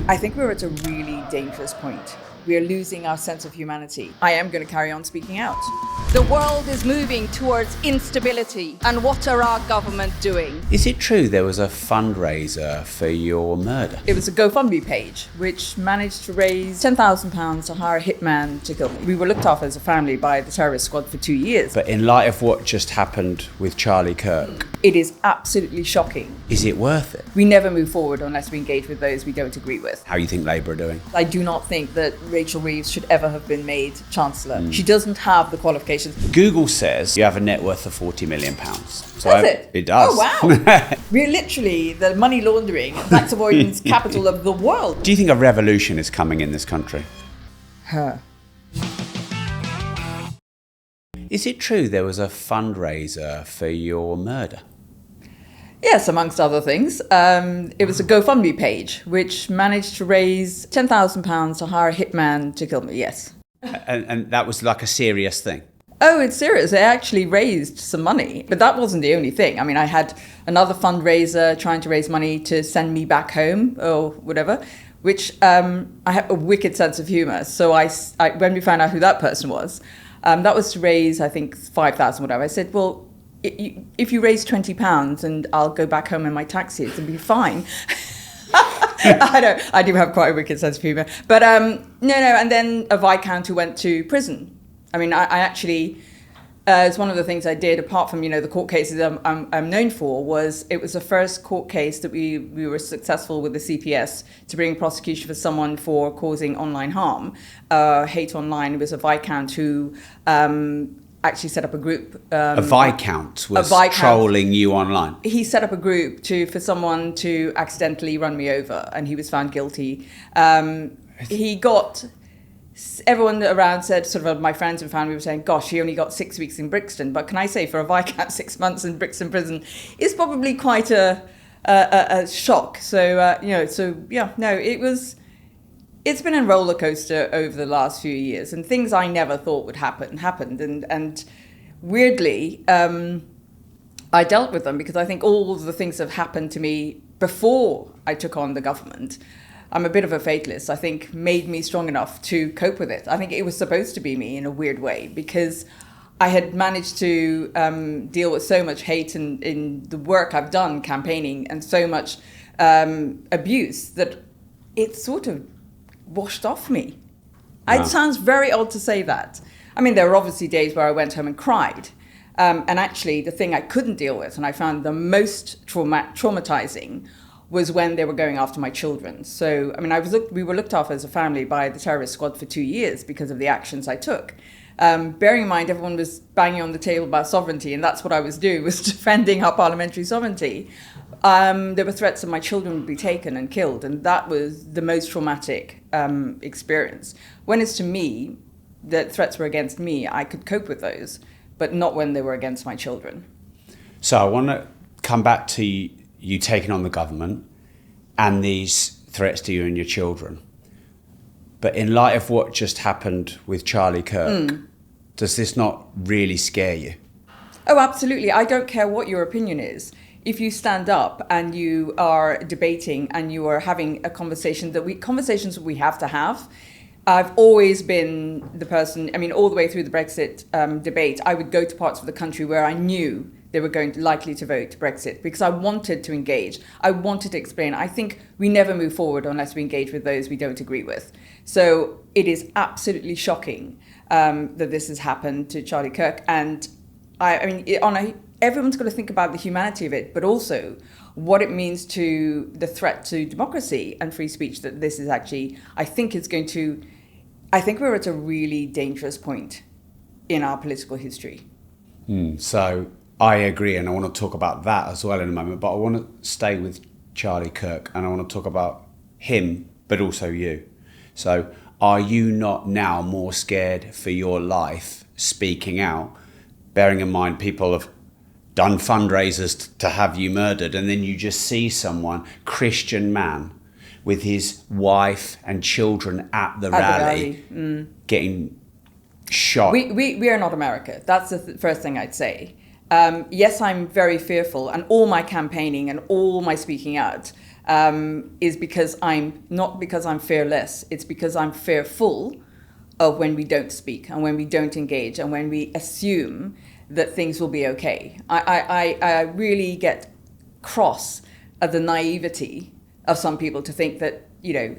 I think we're at a really dangerous point. We are losing our sense of humanity. I am going to carry on speaking out. The world is moving towards instability. And what are our government doing? Is it true there was a fundraiser for your murder? It was a GoFundMe page which managed to raise £10,000 to hire a hitman to kill me. We were looked after as a family by the terrorist squad for 2 years. But in light of what just happened with Charlie Kirk, It is absolutely shocking. is it worth it? We never move forward unless we engage with those we don't agree with. How you think Labour are doing? I do not think that Rachel Reeves should ever have been made Chancellor. She doesn't have the qualifications. Google says you have a net worth of £40 million. So Does it? It does. Oh, wow. We're literally the money laundering and tax avoidance capital of the world. Do you think a revolution is coming in this country? Her. Is it true there was a fundraiser for your murder? Yes, amongst other things. It was a GoFundMe page which managed to raise £10,000 to hire a hitman to kill me, yes. And that was like a serious thing? Oh, it's serious. They actually raised some money. But that wasn't the only thing. I mean, I had another fundraiser trying to raise money to send me back home or whatever, which I have a wicked sense of humour. So I when we found out who that person was, that was to raise, I think, 5,000, whatever. I said, well, if you raise £20 and I'll go back home in my taxi, it'll be fine. I do have quite a wicked sense of humour. But no, and then a Viscount who went to prison. I mean, I actually, it's one of the things I did, apart from, the court cases I'm known for, it was the first court case that we were successful with the CPS to bring prosecution for someone for causing online harm, hate online. It was a Viscount who actually set up a group. A Viscount was trolling you online? He set up a group for someone to accidentally run me over, and he was found guilty. Everyone around said, sort of my friends and family were saying, gosh, he only got 6 weeks in Brixton. But can I say, for a Viscount, 6 months in Brixton prison is probably quite a shock. It's been a roller coaster over the last few years, and things I never thought would happen happened. And weirdly, I dealt with them because I think all of the things that have happened to me before I took on the government, I'm a bit of a fatalist, I think made me strong enough to cope with it. I think it was supposed to be me in a weird way, because I had managed to deal with so much hate in the work I've done campaigning, and so much abuse that it sort of washed off me. Wow. It sounds very odd to say that. I mean, there were obviously days where I went home and cried. And actually, the thing I couldn't deal with, and I found the most traumatizing, was when they were going after my children. So, I mean, we were looked after as a family by the terrorist squad for 2 years because of the actions I took. Bearing in mind, everyone was banging on the table about sovereignty, and that's what I was doing, was defending our parliamentary sovereignty. There were threats that my children would be taken and killed, and that was the most traumatic experience. When it's to me, that threats were against me, I could cope with those, but not when they were against my children. So I want to come back to you taking on the government and these threats to you and your children. But in light of what just happened with Charlie Kirk, does this not really scare you? Oh, absolutely. I don't care what your opinion is. If you stand up and you are debating and you are having a conversation conversations we have to have. I've always been the person, I mean, all the way through the Brexit debate, I would go to parts of the country where I knew they were likely to vote Brexit, because I wanted to engage. I wanted to explain. I think we never move forward unless we engage with those we don't agree with. So it is absolutely shocking that this has happened to Charlie Kirk. And everyone's got to think about the humanity of it, but also what it means to the threat to democracy and free speech that this is actually, I think we're at a really dangerous point in our political history. So I agree, and I want to talk about that as well in a moment, but I want to stay with Charlie Kirk, and I want to talk about him, but also you. So are you not now more scared for your life speaking out, bearing in mind people have done fundraisers to have you murdered, and then you just see someone, Christian man, with his wife and children at the rally. Getting shot? We are not America. That's the first thing I'd say. Yes, I'm very fearful, and all my campaigning and all my speaking out is because I'm fearless. It's because I'm fearful of when we don't speak and when we don't engage and when we assume that things will be okay. I really get cross at the naivety of some people to think that,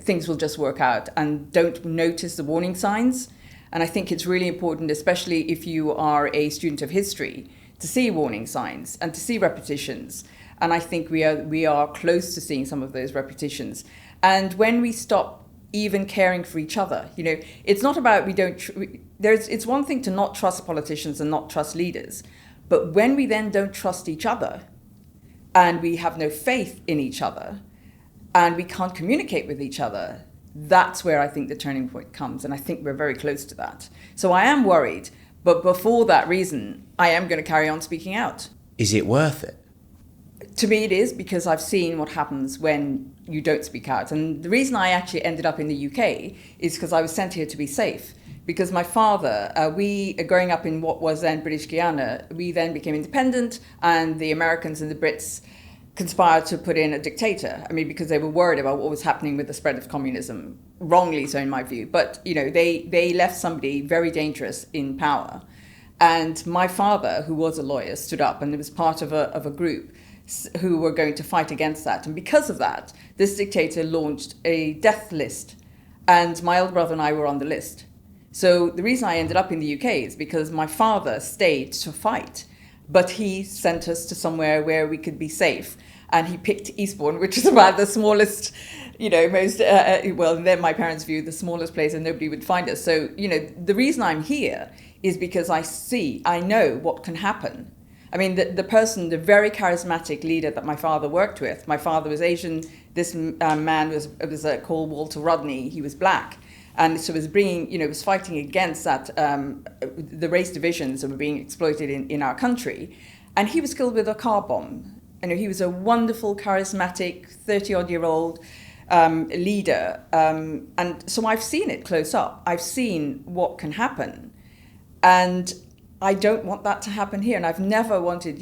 things will just work out and don't notice the warning signs. And I think it's really important, especially if you are a student of history, to see warning signs and to see repetitions. And I think we are close to seeing some of those repetitions. And when we stop even caring for each other, it's not about it's one thing to not trust politicians and not trust leaders. But when we then don't trust each other and we have no faith in each other and we can't communicate with each other, that's where I think the turning point comes. And I think we're very close to that. So I am worried. But before that reason, I am going to carry on speaking out. Is it worth it? To me, it is, because I've seen what happens when you don't speak out. And the reason I actually ended up in the UK is because I was sent here to be safe. Because my father, growing up in what was then British Guiana, we then became independent, and the Americans and the Brits conspired to put in a dictator. Because they were worried about what was happening with the spread of communism, wrongly so in my view. But, they left somebody very dangerous in power. And my father, who was a lawyer, stood up and was part of a group who were going to fight against that. And because of that, this dictator launched a death list. And my elder brother and I were on the list. So the reason I ended up in the UK is because my father stayed to fight, but he sent us to somewhere where we could be safe. And he picked Eastbourne, which is about the smallest, most, in my parents' view, the smallest place, and nobody would find us. So, the reason I'm here is because I know what can happen. The very charismatic leader that my father worked with, my father was Asian, this man was called Walter Rodney, he was black. And so was fighting against that, the race divisions that were being exploited in our country. And he was killed with a car bomb. He was a wonderful, charismatic, 30-odd-year-old leader. And so I've seen it close up. I've seen what can happen. And I don't want that to happen here. And I've never wanted,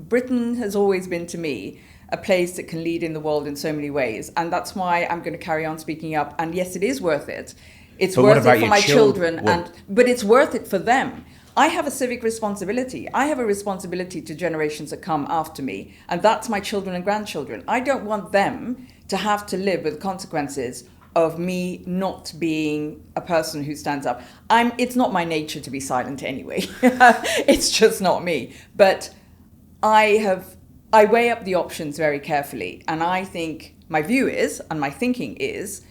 Britain has always been to me a place that can lead in the world in so many ways. And that's why I'm going to carry on speaking up. And yes, it is worth it. It's worth it for my children, but it's worth it for them. I have a civic responsibility. I have a responsibility to generations that come after me. And that's my children and grandchildren. I don't want them to have to live with the consequences of me not being a person who stands up. It's not my nature to be silent anyway. It's just not me. But I weigh up the options very carefully. And I think my view is, and my thinking is,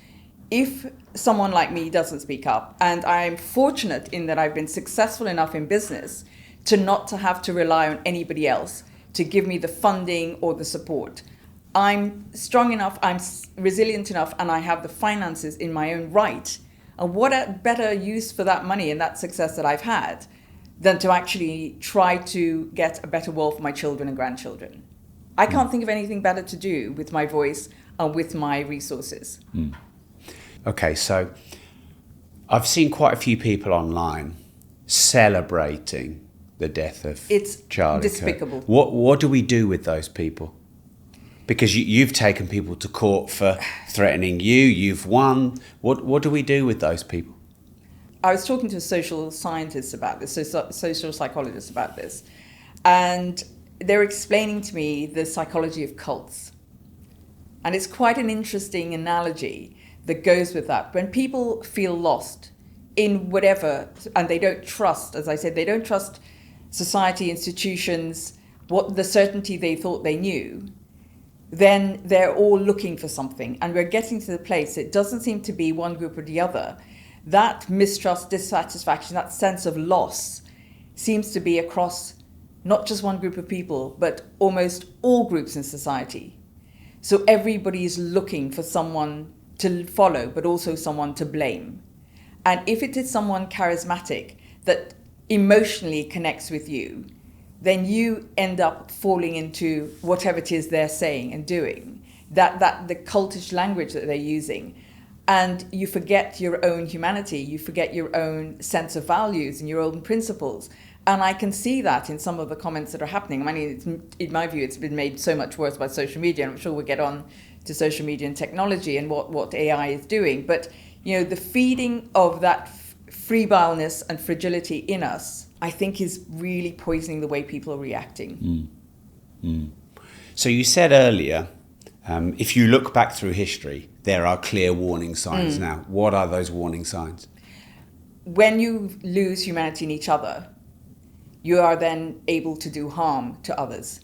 if someone like me doesn't speak up, and I'm fortunate in that I've been successful enough in business to not to have to rely on anybody else to give me the funding or the support. I'm strong enough, I'm resilient enough, and I have the finances in my own right. And what a better use for that money and that success that I've had than to actually try to get a better world for my children and grandchildren. I can't think of anything better to do with my voice and with my resources. Okay, so I've seen quite a few people online celebrating the death of Charlie Kirk. Despicable. What do we do with those people? Because you've taken people to court for threatening you, you've won. What do we do with those people? I was talking to a social scientist about this, social psychologist about this, and they're explaining to me the psychology of cults. And it's quite an interesting analogy that goes with that. When people feel lost in whatever, and they don't trust, as I said, they don't trust society, institutions, the certainty they thought they knew, then they're all looking for something. And we're getting to the place, it doesn't seem to be one group or the other. That mistrust, dissatisfaction, that sense of loss seems to be across not just one group of people, but almost all groups in society. So everybody is looking for someone to follow, but also someone to blame. And if it is someone charismatic that emotionally connects with you, then you end up falling into whatever it is they're saying and doing, that the cultish language that they're using. And you forget your own humanity, you forget your own sense of values and your own principles. And I can see that in some of the comments that are happening. I mean, in my view, it's been made so much worse by social media, and I'm sure we'll get on to social media and technology and what AI is doing. But, the feeding of that freebileness and fragility in us, I think, is really poisoning the way people are reacting. So you said earlier, if you look back through history, there are clear warning signs now. What are those warning signs? When you lose humanity in each other, you are then able to do harm to others.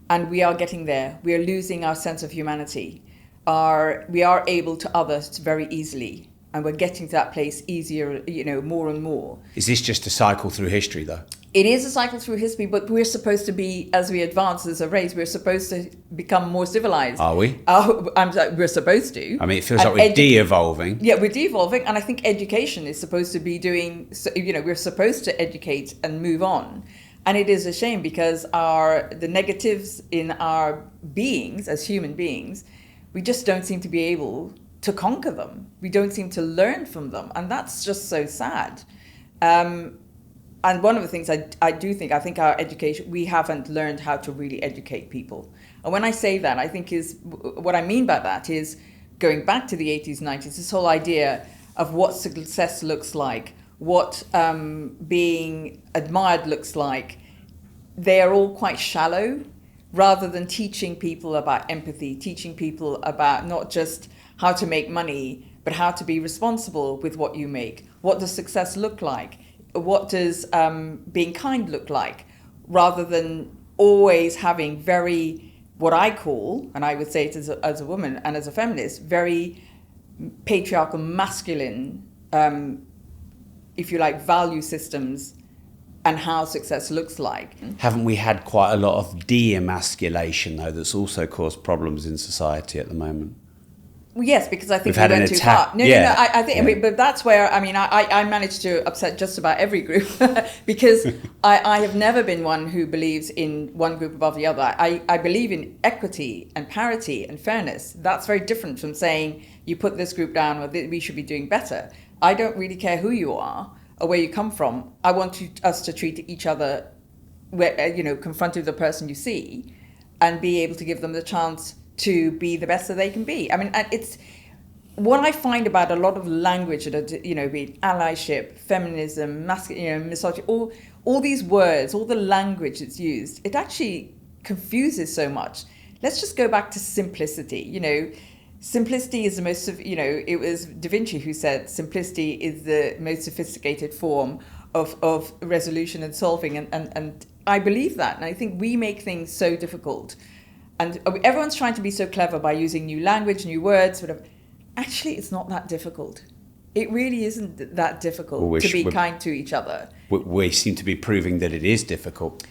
And we are getting there. We are losing our sense of humanity. We are able to others very easily. And we're getting to that place easier, more and more. Is this just a cycle through history, though? It is a cycle through history, but we're supposed to be, as we advance as a race, we're supposed to become more civilized. Are we? We're supposed to. I mean, it feels like we're de-evolving. Yeah, we're de-evolving, and I think education is supposed to be doing, we're supposed to educate and move on. And it is a shame because the negatives in our beings, as human beings, we just don't seem to be able to conquer them. We don't seem to learn from them. And that's just so sad. And one of the things I think our education, we haven't learned how to really educate people. And when I say that, I think what I mean by that is going back to the 80s, 90s, this whole idea of what success looks like, what being admired looks like. They are all quite shallow, rather than teaching people about empathy, teaching people about not just how to make money, but how to be responsible with what you make. What does success look like? What does being kind look like? Rather than always having what I call, and I would say it as a woman and as a feminist, very patriarchal, masculine, if you like, value systems and how success looks like. Haven't we had quite a lot of de-emasculation, though, that's also caused problems in society at the moment? Well, yes, because I think we went too far. No, I think, but that's where, I managed to upset just about every group because I have never been one who believes in one group above the other. I believe in equity and parity and fairness. That's very different from saying you put this group down or we should be doing better. I don't really care who you are or where you come from. I want us to treat each other, confront with the person you see and be able to give them the chance to be the best that they can be. It's what I find about a lot of language that be it allyship, feminism, misogyny, all these words, all the language that's used, it actually confuses so much. Let's just go back to simplicity. Simplicity is the most, it was Da Vinci who said simplicity is the most sophisticated form of resolution and solving. And I believe that. And I think we make things so difficult. And everyone's trying to be so clever by using new language, new words, whatever. Actually, it's not that difficult. It really isn't that difficult to be kind to each other. We seem to be proving that it is difficult.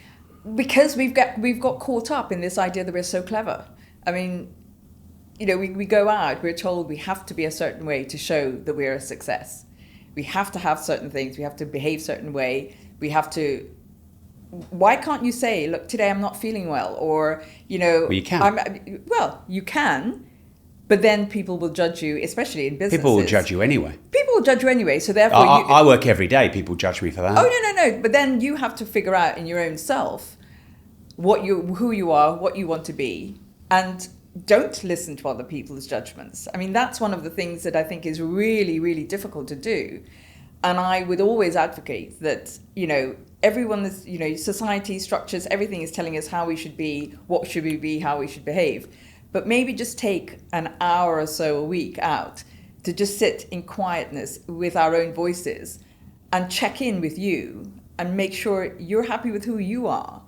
Because we've got caught up in this idea that we're so clever. We go out, we're told we have to be a certain way to show that we're a success. We have to have certain things, we have to behave a certain way, we have to... Why can't you say, look, today I'm not feeling well, or, Well, you can. You can, but then people will judge you, especially in businesses. People will judge you anyway. People will judge you anyway, so therefore... I work every day, people judge me for that. Oh, no, but then you have to figure out in your own self who you are, what you want to be, and don't listen to other people's judgments. That's one of the things that I think is really, really difficult to do. And I would always advocate that, everyone is, society, structures, everything is telling us how we should be, what should we be, how we should behave. But maybe just take an hour or so a week out to just sit in quietness with our own voices and check in with you and make sure you're happy with who you are.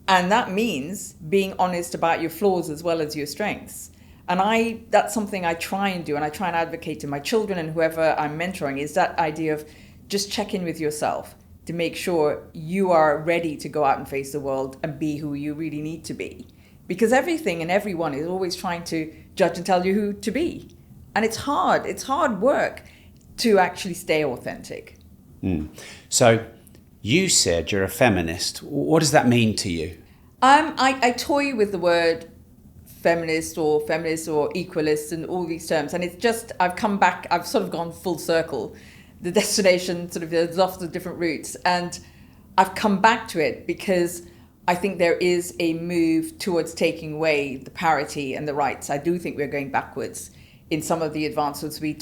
And that means being honest about your flaws as well as your strengths. And that's something I try and do, and I try and advocate to my children and whoever I'm mentoring, is that idea of just check in with yourself to make sure you are ready to go out and face the world and be who you really need to be. Because everything and everyone is always trying to judge and tell you who to be. And it's hard work to actually stay authentic. So you said you're a feminist. What does that mean to you? I toy with the word feminist or equalist and all these terms. And it's just, I've come back, I've sort of gone full circle. The destination sort of is off the different routes. And I've come back to it because I think there is a move towards taking away the parity and the rights. I do think we're going backwards in some of the advancements we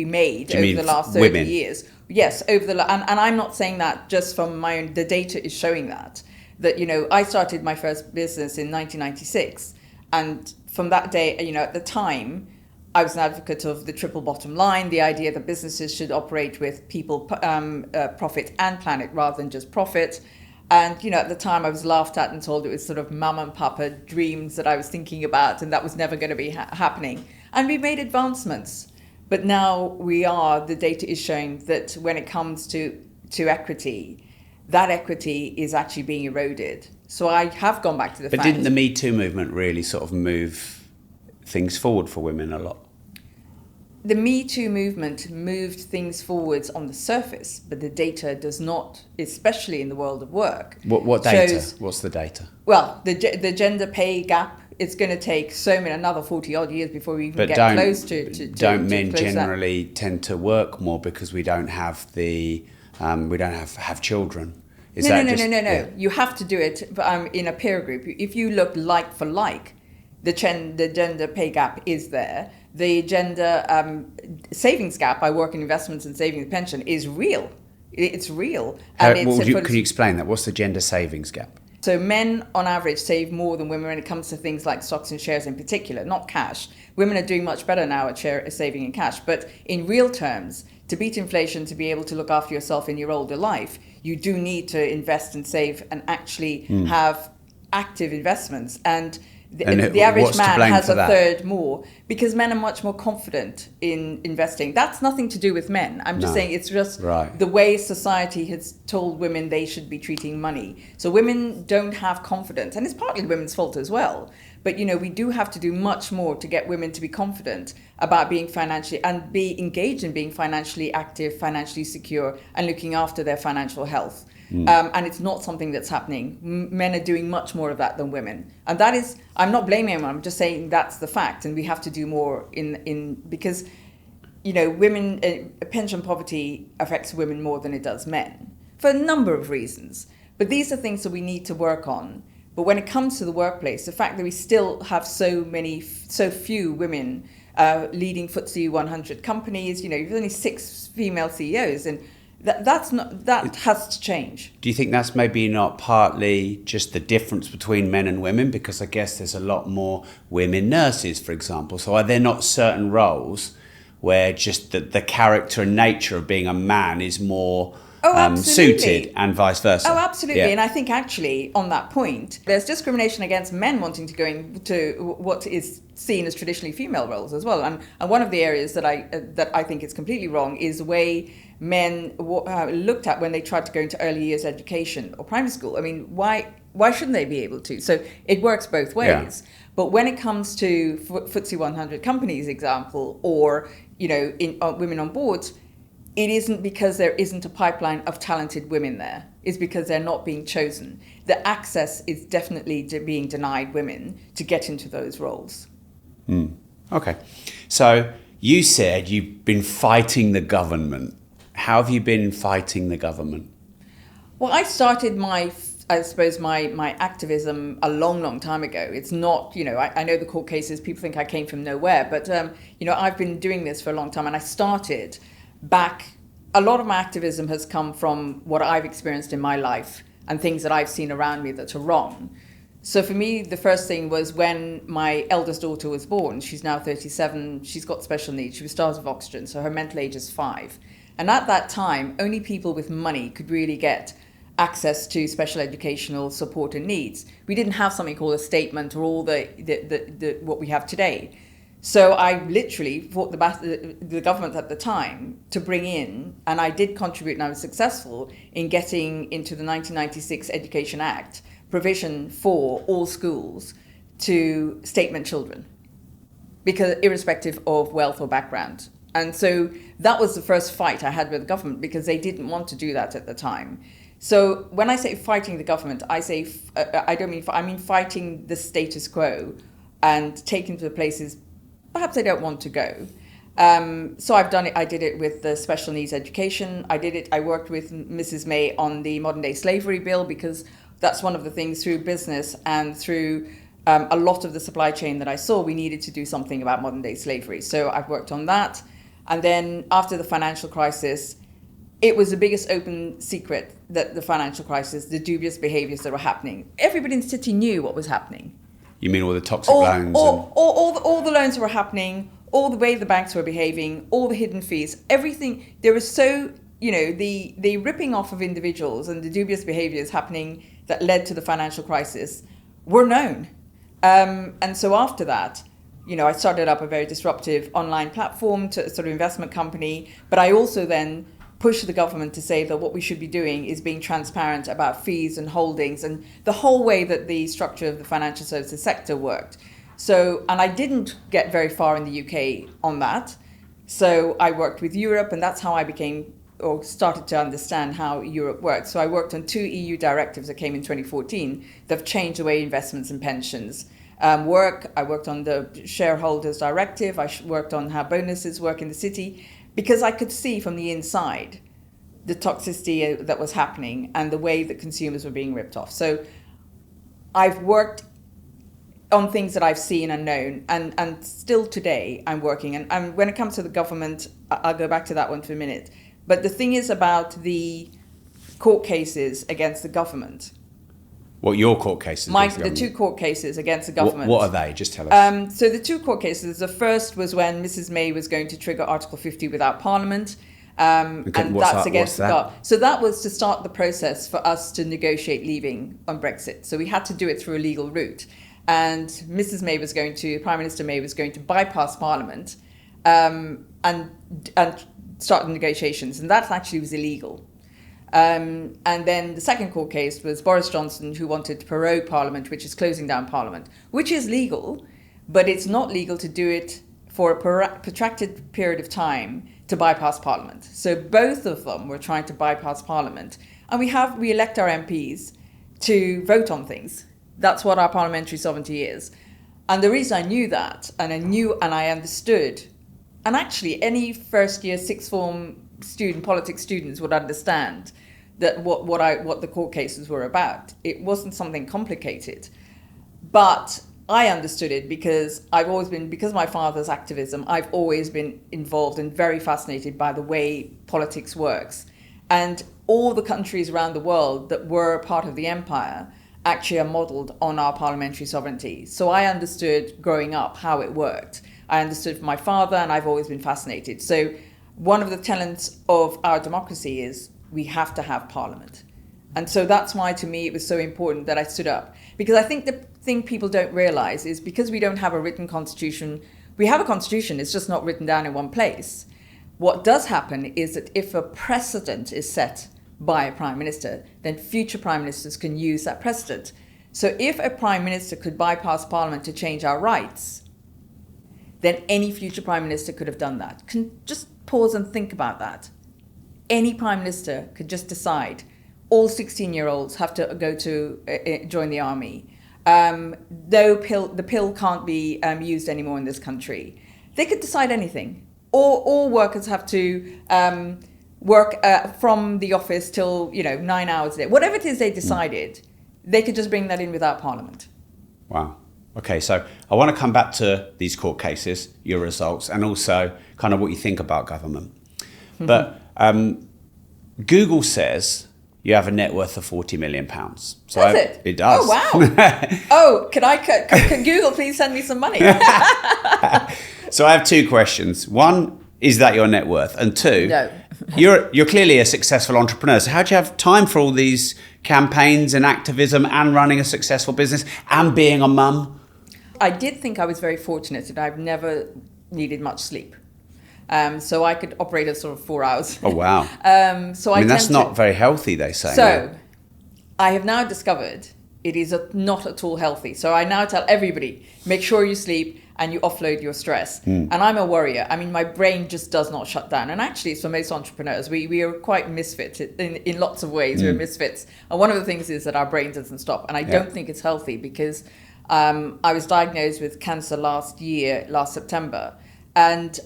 made over the last 30 women? years. Yes, and I'm not saying that just from my own. The data is showing that I started my first business in 1996, and from that day, at the time, I was an advocate of the triple bottom line, the idea that businesses should operate with people, profit and planet rather than just profit. And, at the time I was laughed at and told it was sort of mama and papa dreams that I was thinking about, and that was never going to be happening. And we made advancements. But now the data is showing that when it comes to equity, that equity is actually being eroded. So I have gone back to the fact. But didn't the Me Too movement really sort of move things forward for women a lot? The Me Too movement moved things forwards on the surface, but the data does not, especially in the world of work. What data? What's the data? Well, the gender pay gap, it's going to take another 40 odd years before we even get close to don't men generally tend to work more because we don't have we don't have children? No. Yeah. You have to do it in a peer group. If you look like for like, the gender pay gap is there. The gender savings gap, I work in investments and savings pension, is real. It's real. And can you explain that? What's the gender savings gap? So men, on average, save more than women when it comes to things like stocks and shares in particular, not cash. Women are doing much better now at saving in cash. But in real terms, to beat inflation, to be able to look after yourself in your older life, you do need to invest and save and actually have active investments. And the average man has a third more because men are much more confident in investing. That's nothing to do with men. I'm just saying it's just the way society has told women they should be treating money. So women don't have confidence, and it's partly women's fault as well. But we do have to do much more to get women to be confident about being financially and be engaged in being financially active, financially secure, and looking after their financial health. And it's not something that's happening. Men are doing much more of that than women. And that is, I'm not blaming anyone, I'm just saying that's the fact. And we have to do more because, women, pension poverty affects women more than it does men for a number of reasons. But these are things that we need to work on. But when it comes to the workplace, the fact that we still have so few women leading FTSE 100 companies, there's only 6 female CEOs, and that has to change. Do you think that's maybe not partly just the difference between men and women? Because I guess there's a lot more women nurses, for example. So are there not certain roles where just the character and nature of being a man is more suited and vice versa? Oh, absolutely. Yeah. And I think actually on that point, there's discrimination against men wanting to go into what is seen as traditionally female roles as well. And one of the areas that I think is completely wrong is the way men looked at when they tried to go into early years education or primary school. I mean, why shouldn't they be able to? So it works both ways. Yeah. But when it comes to FTSE 100 companies, example, or women on boards, it isn't because there isn't a pipeline of talented women there. It's because they're not being chosen. The access is definitely being denied women to get into those roles. Okay. So you said you've been fighting the government. How have you been fighting the government? Well, I started my activism a long time ago. It's not, I know the court cases, people think I came from nowhere, but, I've been doing this for a long time, and I started back. A lot of my activism has come from what I've experienced in my life and things that I've seen around me that are wrong. So for me, the first thing was when my eldest daughter was born. She's now 37. She's got special needs. She was starved of oxygen, so her mental age is 5. And at that time, only people with money could really get access to special educational support and needs. We didn't have something called a statement or all the what we have today. So I literally fought the government at the time to bring in, and I did contribute, and I was successful in getting into the 1996 Education Act provision for all schools to statement children, because irrespective of wealth or background. And so that was the first fight I had with the government, because they didn't want to do that at the time. So when I say fighting the government, I mean fighting the status quo and taking to the places perhaps they don't want to go. So I've done it. I did it with the special needs education. I worked with Mrs. May on the modern day slavery bill, because that's one of the things through business and through a lot of the supply chain that I saw, we needed to do something about modern day slavery. So I've worked on that. And then after the financial crisis, it was the biggest open secret that the financial crisis, the dubious behaviors that were happening, everybody in the city knew what was happening. You mean all the toxic loans? All the loans were happening, all the way the banks were behaving, all the hidden fees, everything. There was so, the ripping off of individuals and the dubious behaviors happening that led to the financial crisis were known. And so after that, I started up a very disruptive online platform, to sort of investment company, but I also then pushed the government to say that what we should be doing is being transparent about fees and holdings and the whole way that the structure of the financial services sector worked. So, and I didn't get very far in the UK on that. So I worked with Europe, and that's how I started to understand how Europe works. So I worked on 2 EU directives that came in 2014 that have changed the way investments and pensions work. I worked on the shareholders directive. I worked on how bonuses work in the city, because I could see from the inside the toxicity that was happening and the way that consumers were being ripped off. So I've worked on things that I've seen and known, and still today I'm working. And when it comes to the government, I'll go back to that one for a minute. But the thing is about the court cases against the government. What, your court cases? The 2 court cases against the government. What are they? Just tell us. So the 2 court cases, the first was when Mrs. May was going to trigger Article 50 without Parliament. And that's against the government. So that was to start the process for us to negotiate leaving on Brexit. So we had to do it through a legal route. And Prime Minister May was going to bypass Parliament and start the negotiations. And that actually was illegal. And then the second court case was Boris Johnson, who wanted to prorogue Parliament, which is closing down Parliament, which is legal, but it's not legal to do it for a protracted period of time to bypass Parliament. So both of them were trying to bypass Parliament. And we elect our MPs to vote on things. That's what our parliamentary sovereignty is. And the reason I knew that, and I understood, and actually any first year sixth form politics students would understand that what the court cases were about. It wasn't something complicated, but I understood it because because of my father's activism, I've always been involved and very fascinated by the way politics works. And all the countries around the world that were part of the empire actually are modeled on our parliamentary sovereignty. So I understood growing up how it worked. I understood from my father, and I've always been fascinated. So one of the tenets of our democracy is we have to have parliament. And so that's why, to me, it was so important that I stood up. Because I think the thing people don't realize is because we don't have a written constitution, we have a constitution, it's just not written down in one place. What does happen is that if a precedent is set by a prime minister, then future prime ministers can use that precedent. So if a prime minister could bypass parliament to change our rights, then any future prime minister could have done that. Can just pause and think about that. Any prime minister could just decide all 16-year-olds have to go to join the army. The pill can't be used anymore in this country. They could decide anything. All workers have to work from the office till 9 hours a day. Whatever it is they decided, they could just bring that in without Parliament. Wow. Okay, so I want to come back to these court cases, your results, and also kind of what you think about government. Mm-hmm. But Google says you have a net worth of £40 million. So does it? It does. Oh, wow. Can Google please send me some money? So I have 2 questions. One, is that your net worth? And 2, no. You're clearly a successful entrepreneur. So how do you have time for all these campaigns and activism and running a successful business and being a mum? I did think I was very fortunate that I've never needed much sleep. So I could operate at sort of 4 hours. Oh, wow. That's not very healthy, they say. So I have now discovered it is not at all healthy. So I now tell everybody, make sure you sleep and you offload your stress. And I'm a worrier. I mean, my brain just does not shut down. And actually, for most entrepreneurs, we are quite misfit in lots of ways. We're misfits. And one of the things is that our brain doesn't stop. And I don't think it's healthy because I was diagnosed with cancer last September. And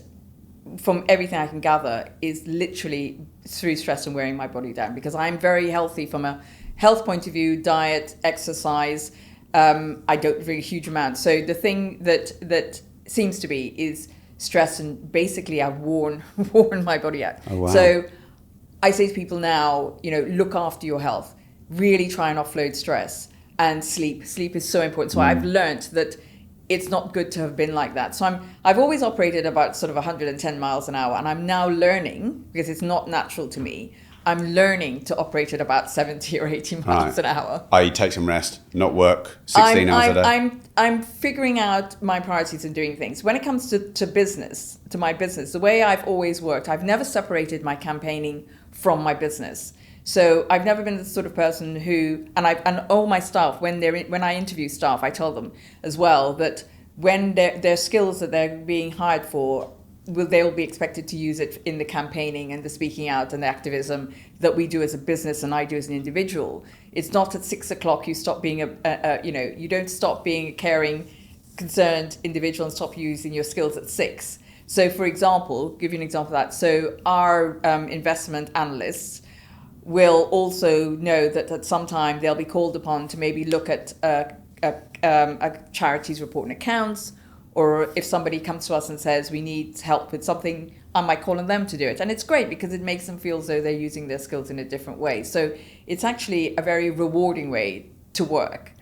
from everything I can gather is literally through stress and wearing my body down, because I'm very healthy from a health point of view, diet, exercise, I don't drink a huge amount. So the thing that seems to be is stress, and basically I've worn my body out. Oh, wow. So I say to people now, look after your health, really try and offload stress, and sleep. Sleep is so important. So I've learned that it's not good to have been like that. So I've always operated about sort of 110 miles an hour, and I'm now learning, because it's not natural to me, I'm learning to operate at about 70 or 80 miles an hour. You take some rest, not work 16 hours a day. I'm figuring out my priorities and doing things. When it comes to business, to my business, the way I've always worked, I've never separated my campaigning from my business. So I've never been the sort of person who, and all my staff, when I interview staff, I tell them as well that when their skills that they're being hired for, they'll be expected to use it in the campaigning and the speaking out and the activism that we do as a business and I do as an individual. It's not at 6 o'clock you stop being you don't stop being a caring, concerned individual and stop using your skills at 6. So, for example, give you an example of that. So our investment analysts will also know that at some time they'll be called upon to maybe look at a charity's report and accounts, or if somebody comes to us and says we need help with something, I might call on them to do it. And it's great because it makes them feel as though they're using their skills in a different way. So it's actually a very rewarding way to work,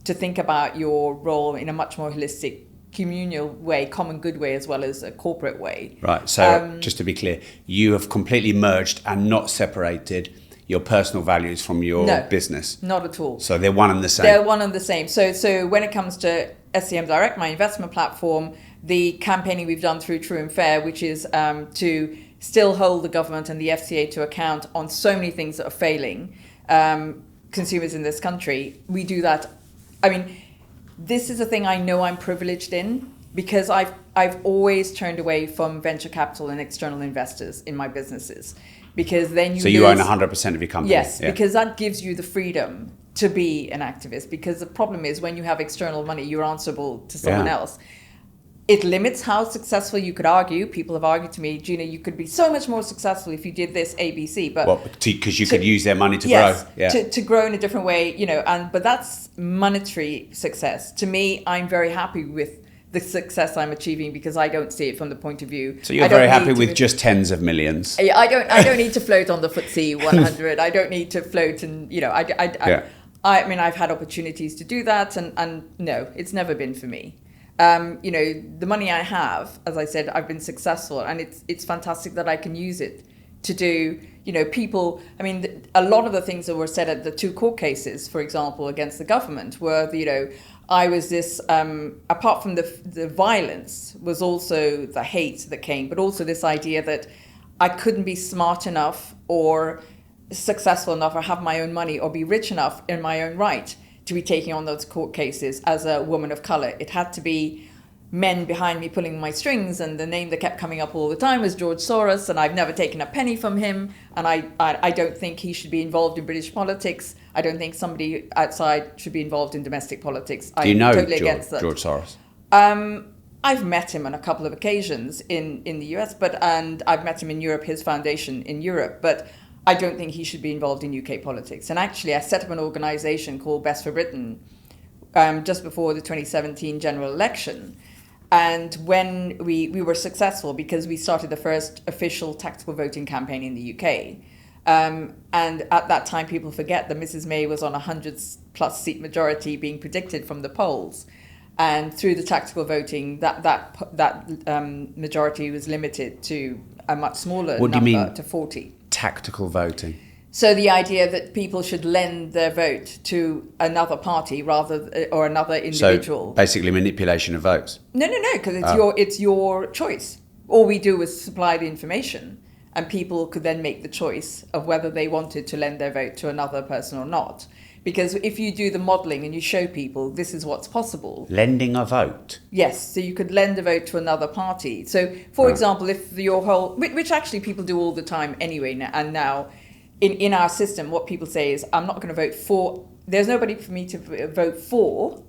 to think about your role in a much more holistic, communal way, common good way, as well as a corporate way. Right. So just to be clear, you have completely merged and not separated your personal values from your business? Not at all. So they're one and the same? They're one and the same. So when it comes to SCM Direct, my investment platform, the campaigning we've done through True and Fair, which is to still hold the government and the FCA to account on so many things that are failing consumers in this country, we do that. I mean, this is a thing I know I'm privileged in, because I've always turned away from venture capital and external investors in my businesses. Because then you own 100% of your company. Yes, yeah. Because that gives you the freedom to be an activist. Because the problem is when you have external money, you're answerable to someone else. It limits how successful you could argue. People have argued to me, Gina, you could be so much more successful if you did this ABC. But because you could use their money to grow. Yeah. To grow in a different way, but that's monetary success. To me, I'm very happy with the success I'm achieving because I don't see it from the point of view. So you're very happy with just tens of millions. I don't need to float on the FTSE 100. I don't need to float, and I mean, I've had opportunities to do that, and no, it's never been for me. The money I have, as I said, I've been successful, and it's fantastic that I can use it to do. People. I mean, a lot of the things that were said at the 2 court cases, for example, against the government, were I was this, apart from the violence, was also the hate that came, but also this idea that I couldn't be smart enough or successful enough or have my own money or be rich enough in my own right to be taking on those court cases as a woman of colour. It had to be men behind me pulling my strings, and the name that kept coming up all the time was George Soros, and I've never taken a penny from him, and I don't think he should be involved in British politics. I don't think somebody outside should be involved in domestic politics. Do you know totally against that. George Soros? I've met him on a couple of occasions in the US, and I've met him in Europe, his foundation in Europe, but I don't think he should be involved in UK politics. And actually, I set up an organisation called Best for Britain just before the 2017 general election. And when we were successful because we started the first official tactical voting campaign in the UK. And at that time, people forget that Mrs. May was on 100+ seat majority being predicted from the polls. And through the tactical voting, that majority was limited to a much smaller What do you mean, to 40. Tactical voting? So the idea that people should lend their vote to another party or another individual. So basically manipulation of votes? No, because it's your choice. All we do is supply the information, and people could then make the choice of whether they wanted to lend their vote to another person or not. Because if you do the modelling and you show people this is what's possible. Lending a vote? Yes, so you could lend a vote to another party. So, for example, if your whole, which actually people do all the time anyway, and now in our system, what people say is, I'm not going to vote for, there's nobody for me to vote for,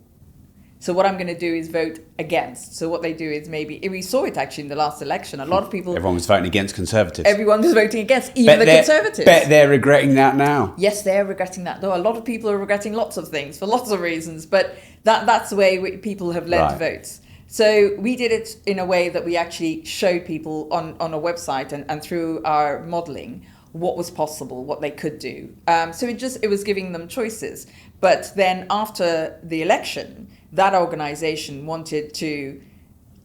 So what I'm going to do is vote against. So what they do is we saw it actually in the last election. A lot of people... Everyone was voting against Conservatives. Everyone was voting against, even the Conservatives. Bet they're regretting that now. Yes, they're regretting that. Though a lot of people are regretting lots of things for lots of reasons. But that's the way people have led votes. So we did it in a way that we actually showed people on a website and through our modelling what was possible, what they could do. So it was giving them choices. But then after the election, that organization wanted to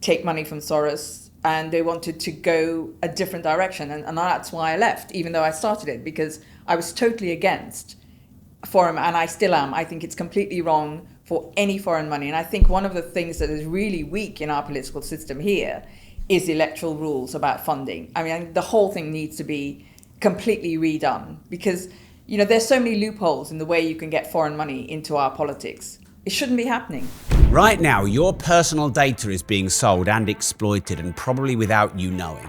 take money from Soros and they wanted to go a different direction. And that's why I left, even though I started it, because I was totally against foreign, and I still am. I think it's completely wrong for any foreign money. And I think one of the things that is really weak in our political system here is the electoral rules about funding. I mean, the whole thing needs to be completely redone because, there's so many loopholes in the way you can get foreign money into our politics. It shouldn't be happening. Right now, your personal data is being sold and exploited, and probably without you knowing.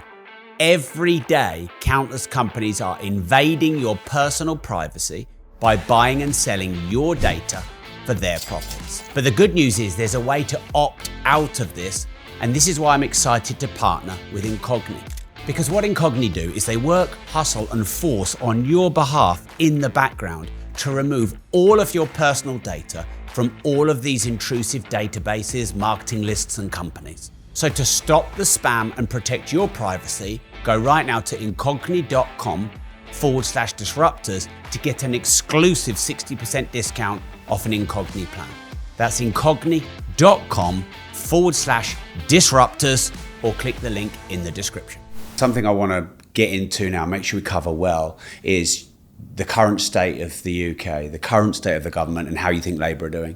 Every day, countless companies are invading your personal privacy by buying and selling your data for their profits. But the good news is there's a way to opt out of this, and this is why I'm excited to partner with Incogni. Because what Incogni do is they work, hustle, and force on your behalf in the background to remove all of your personal data from all of these intrusive databases, marketing lists, and companies. So to stop the spam and protect your privacy, go right now to incogni.com/disruptors to get an exclusive 60% discount off an Incogni plan. That's incogni.com/disruptors or click the link in the description. Something I want to get into now, make sure we cover well, is the current state of the UK, the current state of the government, and how you think Labour are doing.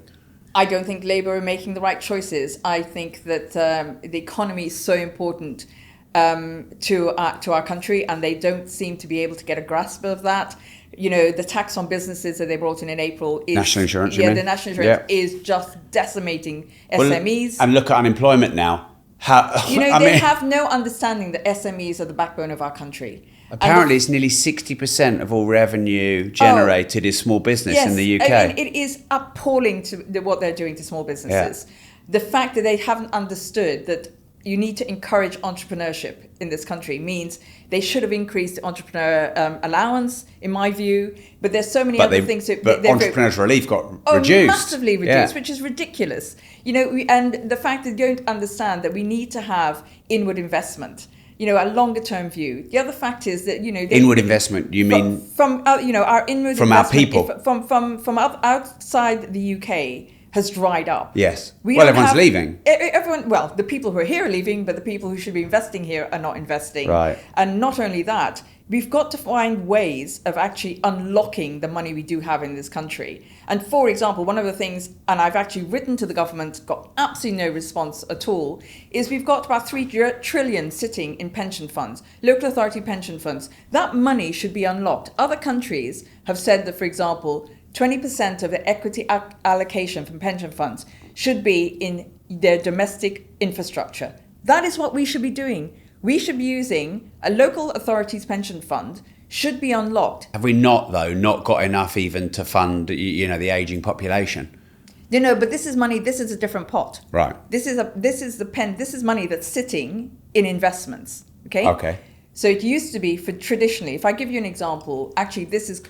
I don't think Labour are making the right choices. I think that the economy is so important to our country, and they don't seem to be able to get a grasp of that. The tax on businesses that they brought in April is... National insurance, the national insurance is just decimating SMEs. And look at unemployment now. They have no understanding that SMEs are the backbone of our country. Apparently, it's nearly 60% of all revenue generated is small business in the UK. I mean, it is appalling what they're doing to small businesses. Yeah. The fact that they haven't understood that you need to encourage entrepreneurship in this country means they should have increased the entrepreneur allowance, in my view. But there's so many other things. But entrepreneur's relief got reduced. Massively reduced, which is ridiculous. And the fact that they don't understand that we need to have inward investment. A longer term view. The other fact is that inward investment. You mean from our inward from our people from outside the UK has dried up. Yes. Everyone's leaving. The people who are here are leaving, but the people who should be investing here are not investing. Right. And not only that, we've got to find ways of actually unlocking the money we do have in this country. And for example, one of the things, and I've actually written to the government, got absolutely no response at all, is we've got about 3 trillion sitting in pension funds, local authority pension funds. That money should be unlocked. Other countries have said that, for example, 20% of the equity allocation from pension funds should be in their domestic infrastructure. That is what we should be doing. We should be using a local authorities pension fund, should be unlocked. Have we not got enough even to fund, the ageing population? But this is money, this is a different pot. Right. This is money that's sitting in investments, okay? Okay. So it used to be traditionally, if I give you an example, actually this is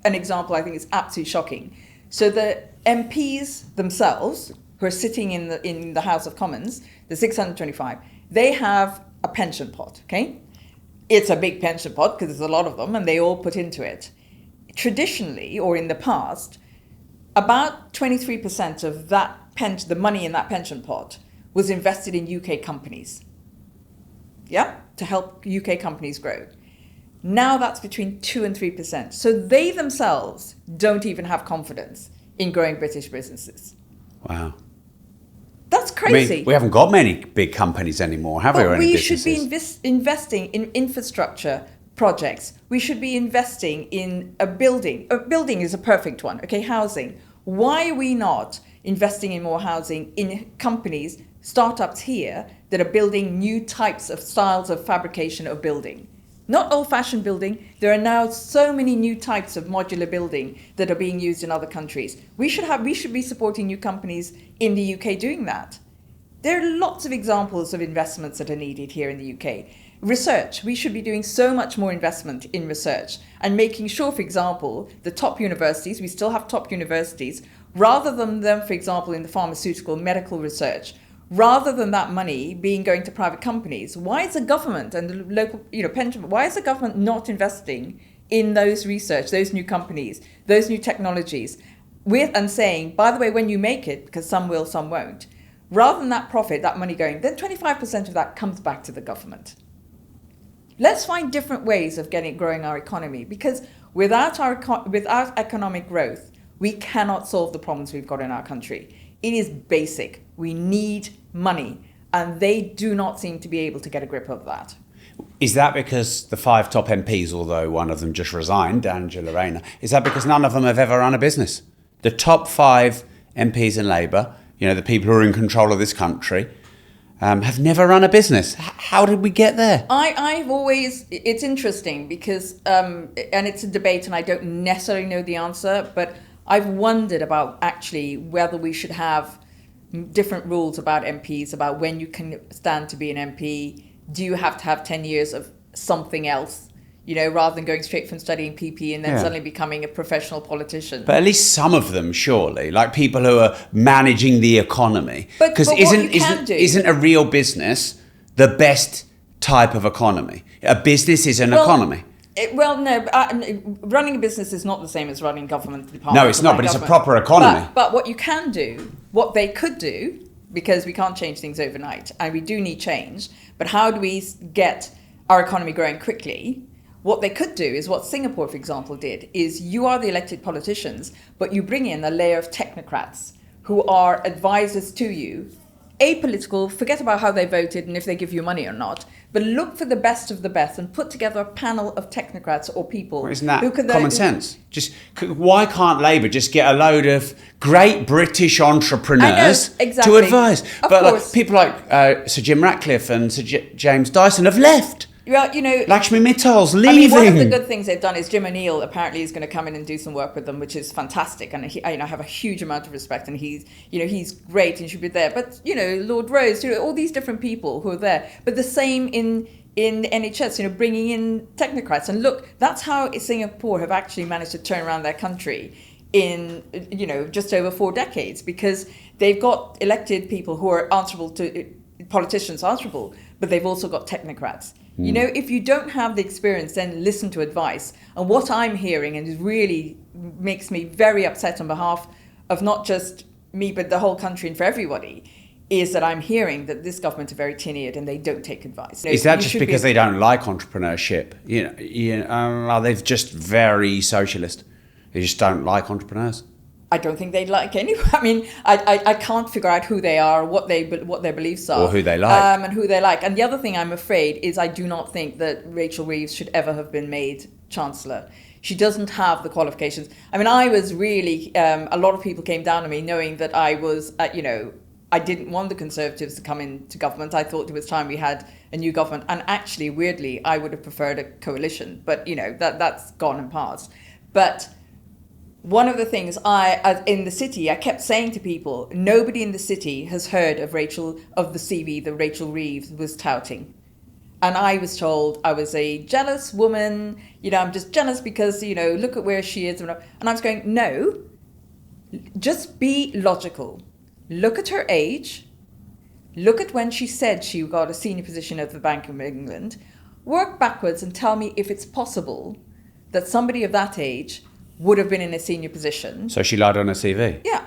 an example I think is absolutely shocking. So the MPs themselves, who are sitting in the House of Commons, the 625, they have a pension pot, okay? It's a big pension pot because there's a lot of them and they all put into it. Traditionally, or in the past, about 23% of the money in that pension pot was invested in UK companies. Yeah, to help UK companies grow. Now that's between 2 and 3%. So they themselves don't even have confidence in growing British businesses. Wow. That's crazy. I mean, we haven't got many big companies anymore, have we? But we should be investing in infrastructure projects. We should be investing in a building. A building is a perfect one, okay, housing. Why are we not investing in more housing in companies, startups here, that are building new types of styles of fabrication of building? Not old-fashioned building. There are now so many new types of modular building that are being used in other countries. We should be supporting new companies in the UK doing that. There are lots of examples of investments that are needed here in the UK. Research. We should be doing so much more investment in research and making sure, for example, the top universities, we still have top universities, rather than them, for example, in the pharmaceutical, medical research, rather than that money going to private companies, why is the government and the local, pension, why is the government not investing in those research, those new companies, those new technologies, and saying, by the way, when you make it, because some will, some won't, rather than that profit, that money going, then 25% of that comes back to the government. Let's find different ways of growing our economy, because without economic growth, we cannot solve the problems we've got in our country. It is basic. We need money, and they do not seem to be able to get a grip of that. Is that because the 5 top MPs, although one of them just resigned, Angela Rayner, is that because none of them have ever run a business? The top 5 MPs in Labour, the people who are in control of this country, have never run a business. How did we get there? I've always, it's interesting because, and it's a debate and I don't necessarily know the answer, but I've wondered about actually whether we should have different rules about MPs, about when you can stand to be an MP. Do you have to have 10 years of something else, rather than going straight from studying PP and then suddenly becoming a professional politician? But at least some of them, surely, like people who are managing the economy. Because isn't a real business the best type of economy? A business is an economy. Running a business is not the same as running government departments. No, it's not, but it's a proper economy. But what you can do, what they could do, because we can't change things overnight, and we do need change, but how do we get our economy growing quickly? What they could do is what Singapore, for example, did, is you are the elected politicians, but you bring in a layer of technocrats who are advisors to you, apolitical, forget about how they voted and if they give you money or not, but look for the best of the best and put together a panel of technocrats or people. Well, isn't that common sense? Why can't Labour just get a load of great British entrepreneurs to advise? People like Sir Jim Ratcliffe and Sir James Dyson have left. Well, Lakshmi Mittal's leaving. One of the good things they've done is Jim O'Neill apparently is going to come in and do some work with them, which is fantastic. And I have a huge amount of respect, and he's great and should be there. But Lord Rose, all these different people who are there. But the same in the NHS, bringing in technocrats. And look, that's how Singapore have actually managed to turn around their country in just over 4 decades, because they've got elected people who are answerable to politicians, but they've also got technocrats. If you don't have the experience, then listen to advice. And what I'm hearing, and it really makes me very upset on behalf of not just me, but the whole country and for everybody, is that I'm hearing that this government are very tin-eared and they don't take advice. Is that just because they don't like entrepreneurship? Are they just very socialist? They just don't like entrepreneurs? I don't think they like anyone. I mean, I can't figure out who they are, what their beliefs are. Or who they like. And who they like. And the other thing I'm afraid is I do not think that Rachel Reeves should ever have been made Chancellor. She doesn't have the qualifications. I mean, I was really, a lot of people came down on me knowing that I was, I didn't want the Conservatives to come into government. I thought it was time we had a new government. And actually, weirdly, I would have preferred a coalition. But, that's gone and passed. But one of the things in the city, I kept saying to people, nobody in the city has heard of the CV that Rachel Reeves was touting. And I was told I was a jealous woman, I'm just jealous because, look at where she is. And I was going, no, just be logical. Look at her age. Look at when she said she got a senior position at the Bank of England. Work backwards and tell me if it's possible that somebody of that age would have been in a senior position. So she lied on her CV? Yeah,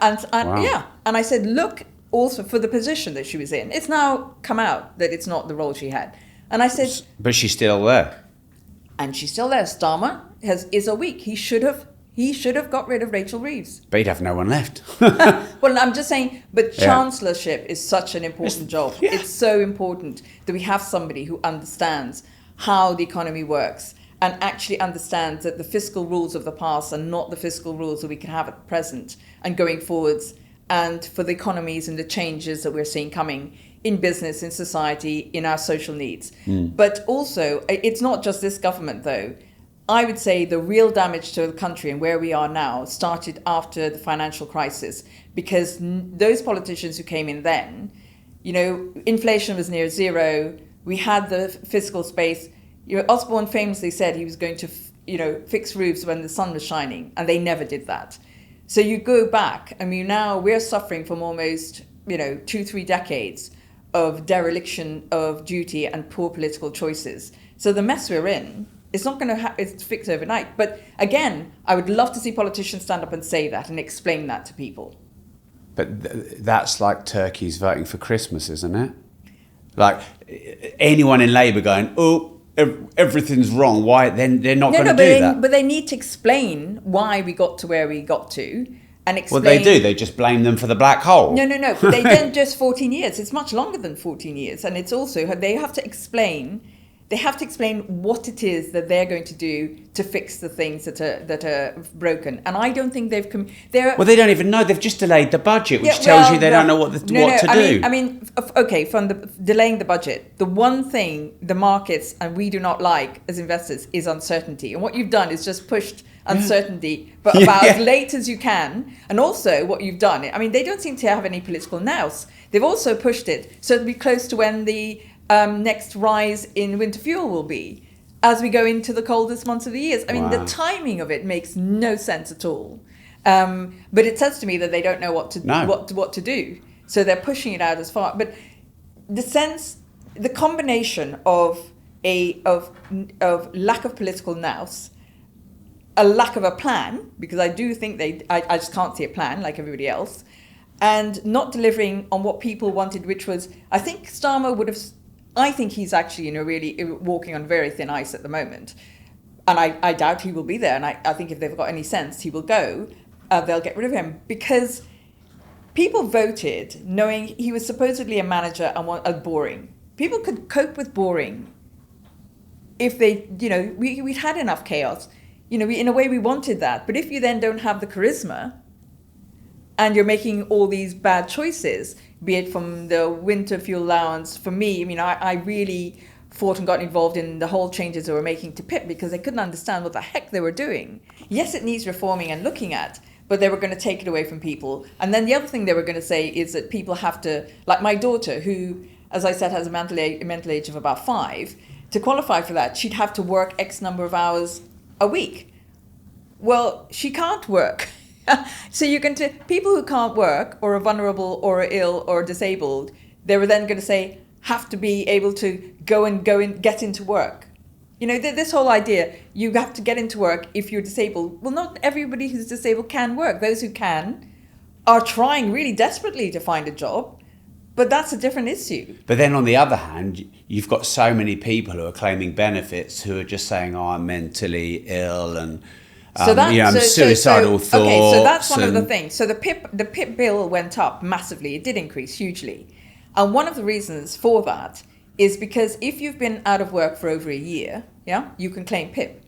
and I said, look, also for the position that she was in. It's now come out that it's not the role she had. And I said... But she's still there. And she's still there. Starmer is a weak. He should have got rid of Rachel Reeves. But he'd have no one left. Well, I'm just saying, but chancellorship is such an important job. Yeah. It's so important that we have somebody who understands how the economy works and actually understands that the fiscal rules of the past are not the fiscal rules that we can have at present and going forwards. And for the economies and the changes that we're seeing coming, in business, in society, in our social needs. But also, it's not just this government, though. I would say the real damage to the country and where we are now started after the financial crisis, because those politicians who came in then, inflation was near zero. We had the fiscal space. Osborne famously said he was going to, fix roofs when the sun was shining, and they never did that. So you go back, we're suffering from almost, 2-3 decades of dereliction of duty and poor political choices. So the mess we're in, it's not going to it's fixed overnight. But again, I would love to see politicians stand up and say that and explain that to people. But that's like turkeys voting for Christmas, isn't it? Like anyone in Labour going, oh, everything's wrong. Why? Then they're not going to do that. But they need to explain why we got to where we got to, and explain. Well, they do. They just blame them for the black hole. No. But they didn't just 14 years. It's much longer than 14 years, and it's also they have to explain. They have to explain what it is that they're going to do to fix the things that are broken. And I don't think they've well, they don't even know. They've just delayed the budget, which tells you they don't know what to do. From delaying the budget, the one thing the markets and we do not like as investors is uncertainty. And what you've done is just pushed uncertainty, but about as late as you can. And also what you've done, they don't seem to have any political nous. They've also pushed it so it'll be close to when the next rise in winter fuel will be, as we go into the coldest months of the year. The timing of it makes no sense at all. But it says to me that they don't know what to do, so they're pushing it out as far. But the combination of lack of political nous, a lack of a plan, because I do think I just can't see a plan like everybody else, and not delivering on what people wanted, which was, I think Starmer would have. I think he's actually, really walking on very thin ice at the moment. And I doubt he will be there. And I think if they've got any sense, he will go. They'll get rid of him. Because people voted knowing he was supposedly a manager and boring. People could cope with boring if they, we'd had enough chaos. In a way we wanted that. But if you then don't have the charisma and you're making all these bad choices, be it from the winter fuel allowance. For me, I really fought and got involved in the whole changes they were making to PIP because they couldn't understand what the heck they were doing. Yes, it needs reforming and looking at, but they were going to take it away from people. And then the other thing they were going to say is that people have to, like my daughter, who, as I said, has a mental age of about 5, to qualify for that, she'd have to work X number of hours a week. Well, she can't work. So you can people who can't work or are vulnerable or are ill or disabled, they were then going to say have to be able to go and get into work. This whole idea, you have to get into work if you're disabled. Well, not everybody who's disabled can work. Those who can are trying really desperately to find a job, but that's a different issue. But then on the other hand, you've got so many people who are claiming benefits who are just saying, oh, I'm mentally ill and suicidal thoughts. Okay, so that's one of the things. So the PIP bill went up massively. It did increase hugely. And one of the reasons for that is because if you've been out of work for over a year, you can claim PIP.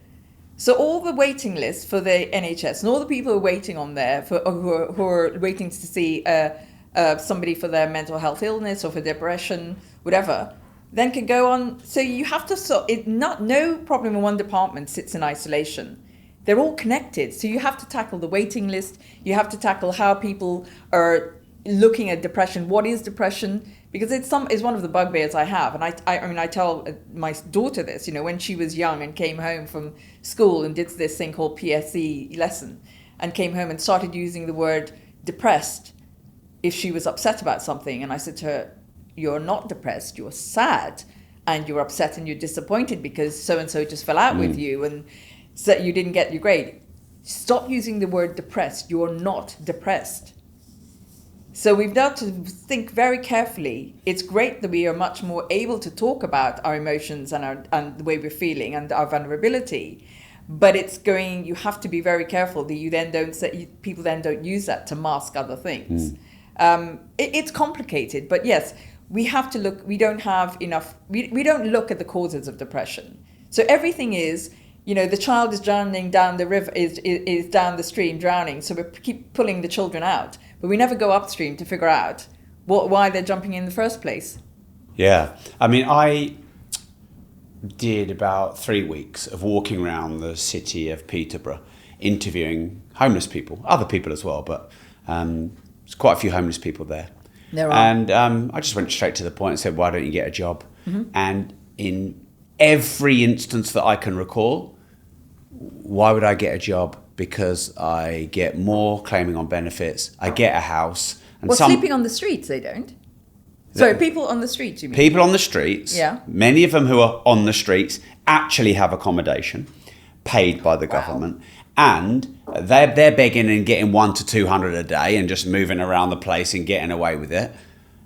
So all the waiting lists for the NHS and all the people who are waiting on there who are waiting to see somebody for their mental health illness or for depression, whatever, then can go on. So you have to no problem in one department sits in isolation. They're all connected. So you have to tackle the waiting list. You have to tackle how people are looking at depression. What is depression? Because it's one of the bugbears I have. And I tell my daughter this, when she was young and came home from school and did this thing called PSE lesson and came home and started using the word depressed if she was upset about something. And I said to her, you're not depressed, you're sad. And you're upset and you're disappointed because so-and-so just fell out with you and so you didn't get your grade. Stop using the word depressed. You're not depressed. So we've got to think very carefully. It's great that we are much more able to talk about our emotions and the way we're feeling and our vulnerability. But you have to be very careful that people then don't use that to mask other things. It's complicated, but yes, we have to look. We don't have enough. We don't look at the causes of depression. So everything is, the child is drowning down the river, is down the stream drowning. So we keep pulling the children out, but we never go upstream to figure out why they're jumping in the first place. Yeah. I mean, I did about 3 weeks of walking around the city of Peterborough, interviewing homeless people, other people as well, but there's quite a few homeless people there. There are. And I just went straight to the point and said, why don't you get a job? And in every instance that I can recall, why would I get a job? Because I get more claiming on benefits, I get a house. And sleeping on the streets, they don't. Sorry, people on the streets, you mean? People on the streets, yeah. Many of them who are on the streets actually have accommodation paid by the government. And they're begging and getting 100 to 200 a day and just moving around the place and getting away with it.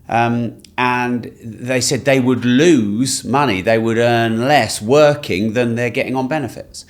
And they said they would lose money. They would earn less working than they're getting on benefits.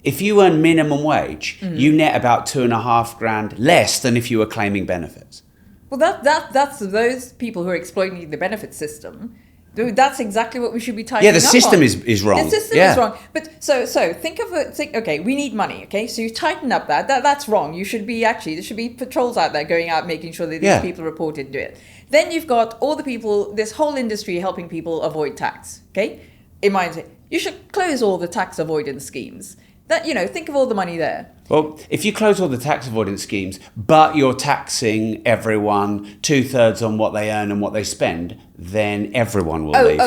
If you earn minimum wage, you net about $2,500 less than if you were claiming benefits. Well, that's those people who are exploiting the benefit system. That's exactly what we should be tightening up on. Yeah, the system is wrong. The system is wrong. But so think of it. Okay, we need money. Okay, so you tighten up that's wrong. You should be there should be patrols out there going out making sure that these people report it and do it. Then you've got all the people, this whole industry helping people avoid tax. Okay, in my opinion, you should close all the tax avoidance schemes. That, think of all the money there. Well, if you close all the tax avoidance schemes, but you're taxing everyone 2/3 on what they earn and what they spend, then everyone will leave.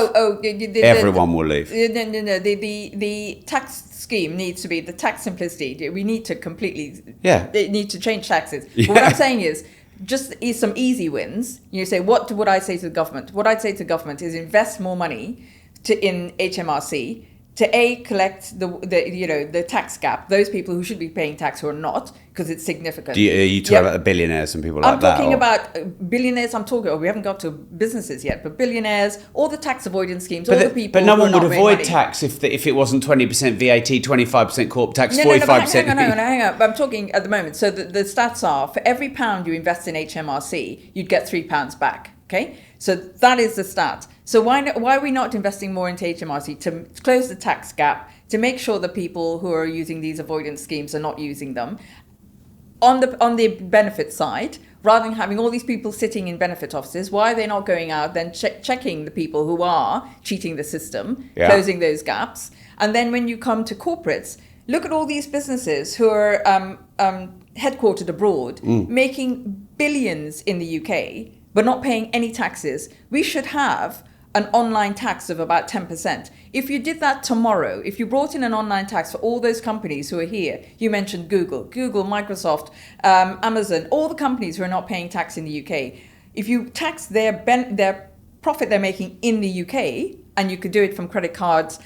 Everyone will leave. No. The tax scheme needs to be the tax simplicity. We need to need to change taxes. Yeah. But what I'm saying is, just some easy wins. You say, what would I say to the government? What I'd say to the government is invest more money in HMRC. To collect the tax gap, those people who should be paying tax who are not, because it's significant. Are you talking about the billionaires and people like that? I'm talking about billionaires. We haven't got to businesses yet, but billionaires, all the tax avoidance schemes, all the people. But no one would avoid avoid tax if it wasn't 20% VAT, 25% corp tax, 45%. No, hang on. I'm talking at the moment. So the stats are, for every pound you invest in HMRC, you'd get £3 back. Okay, so that is the stat. So why are we not investing more into HMRC to close the tax gap, to make sure the people who are using these avoidance schemes are not using them? On the benefit side, rather than having all these people sitting in benefit offices, why are they not going out then checking the people who are cheating the system, closing those gaps? And then when you come to corporates, look at all these businesses who are headquartered abroad, making billions in the UK, but not paying any taxes. We should have an online tax of about 10%. If you did that tomorrow, if you brought in an online tax for all those companies who are here, you mentioned Google, Microsoft, Amazon, all the companies who are not paying tax in the UK. If you tax their profit they're making in the UK, and you could do it from credit cards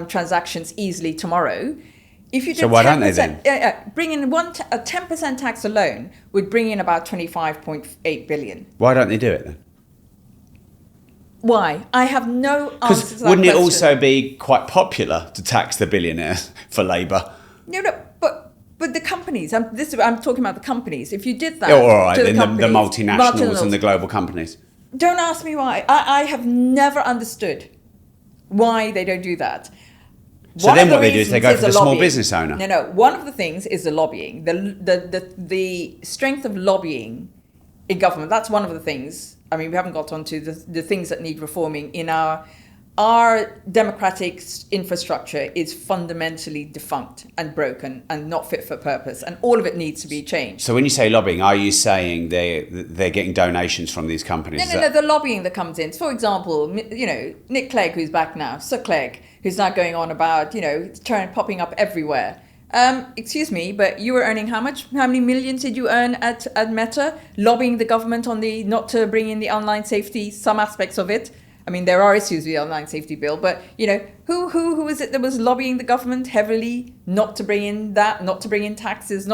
transactions easily tomorrow. If you did so why don't they then? Bring in a 10% tax alone would bring in about 25.8 billion. Why don't they do it then? Why? I have no answer to that question. Because wouldn't it also be quite popular to tax the billionaires for Labour? No, but the companies. I'm talking about the companies. If you did that, all right, to then the multinationals and the global companies. Don't ask me why. I have never understood why they don't do that. So then what they do is they go for the small business owner. No. One of the things is the lobbying. The strength of lobbying in government. That's one of the things. I mean, we haven't got onto the things that need reforming in our democratic infrastructure is fundamentally defunct and broken and not fit for purpose, and all of it needs to be changed. So when you say lobbying, are you saying they're getting donations from these companies? No, the lobbying that comes in. For example, Nick Clegg, who's back now, Sir Clegg, who's now going on about, popping up everywhere. Excuse me, but you were earning how much? How many millions did you earn at Meta? Lobbying the government on not to bring in the online safety, some aspects of it. I mean, there are issues with the online safety bill, but who was it that was lobbying the government heavily not to bring in that, not to bring in taxes,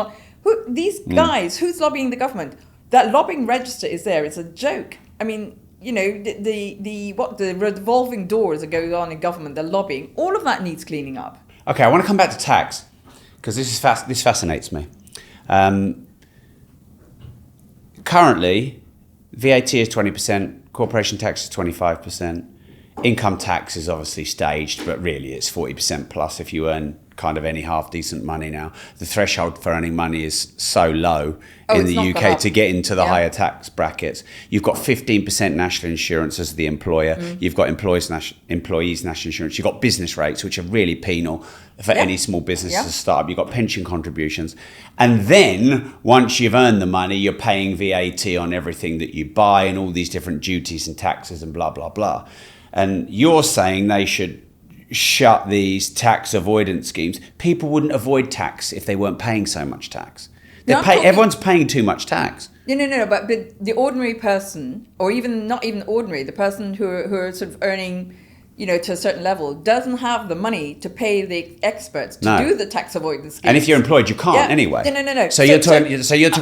these guys, who's lobbying the government? That lobbying register is there. It's a joke. I mean, the revolving doors that go on in government, the lobbying, all of that needs cleaning up. Okay, I want to come back to tax because this fascinates me. Currently, VAT is 20%. Corporation tax is 25%. Income tax is obviously staged, but really it's 40% plus if you earn kind of any half decent money now. The threshold for earning money is so low in it's the not UK gone up. to get into the Yeah. higher tax brackets. You've got 15% national insurance as the employer. You've got employees national insurance. You've got business rates, which are really penal for any small business to start up. You've got pension contributions. And then once you've earned the money, you're paying VAT on everything that you buy and all these different duties and taxes and blah, blah, blah. And you're saying they should shut these tax avoidance schemes. People wouldn't avoid tax if they weren't paying so much tax. Everyone's paying too much tax. No. But the ordinary person, or even not even ordinary, the person who are sort of earning, to a certain level, doesn't have the money to pay the experts to do the tax avoidance schemes. And if you're employed, you can't anyway. No. So you're talking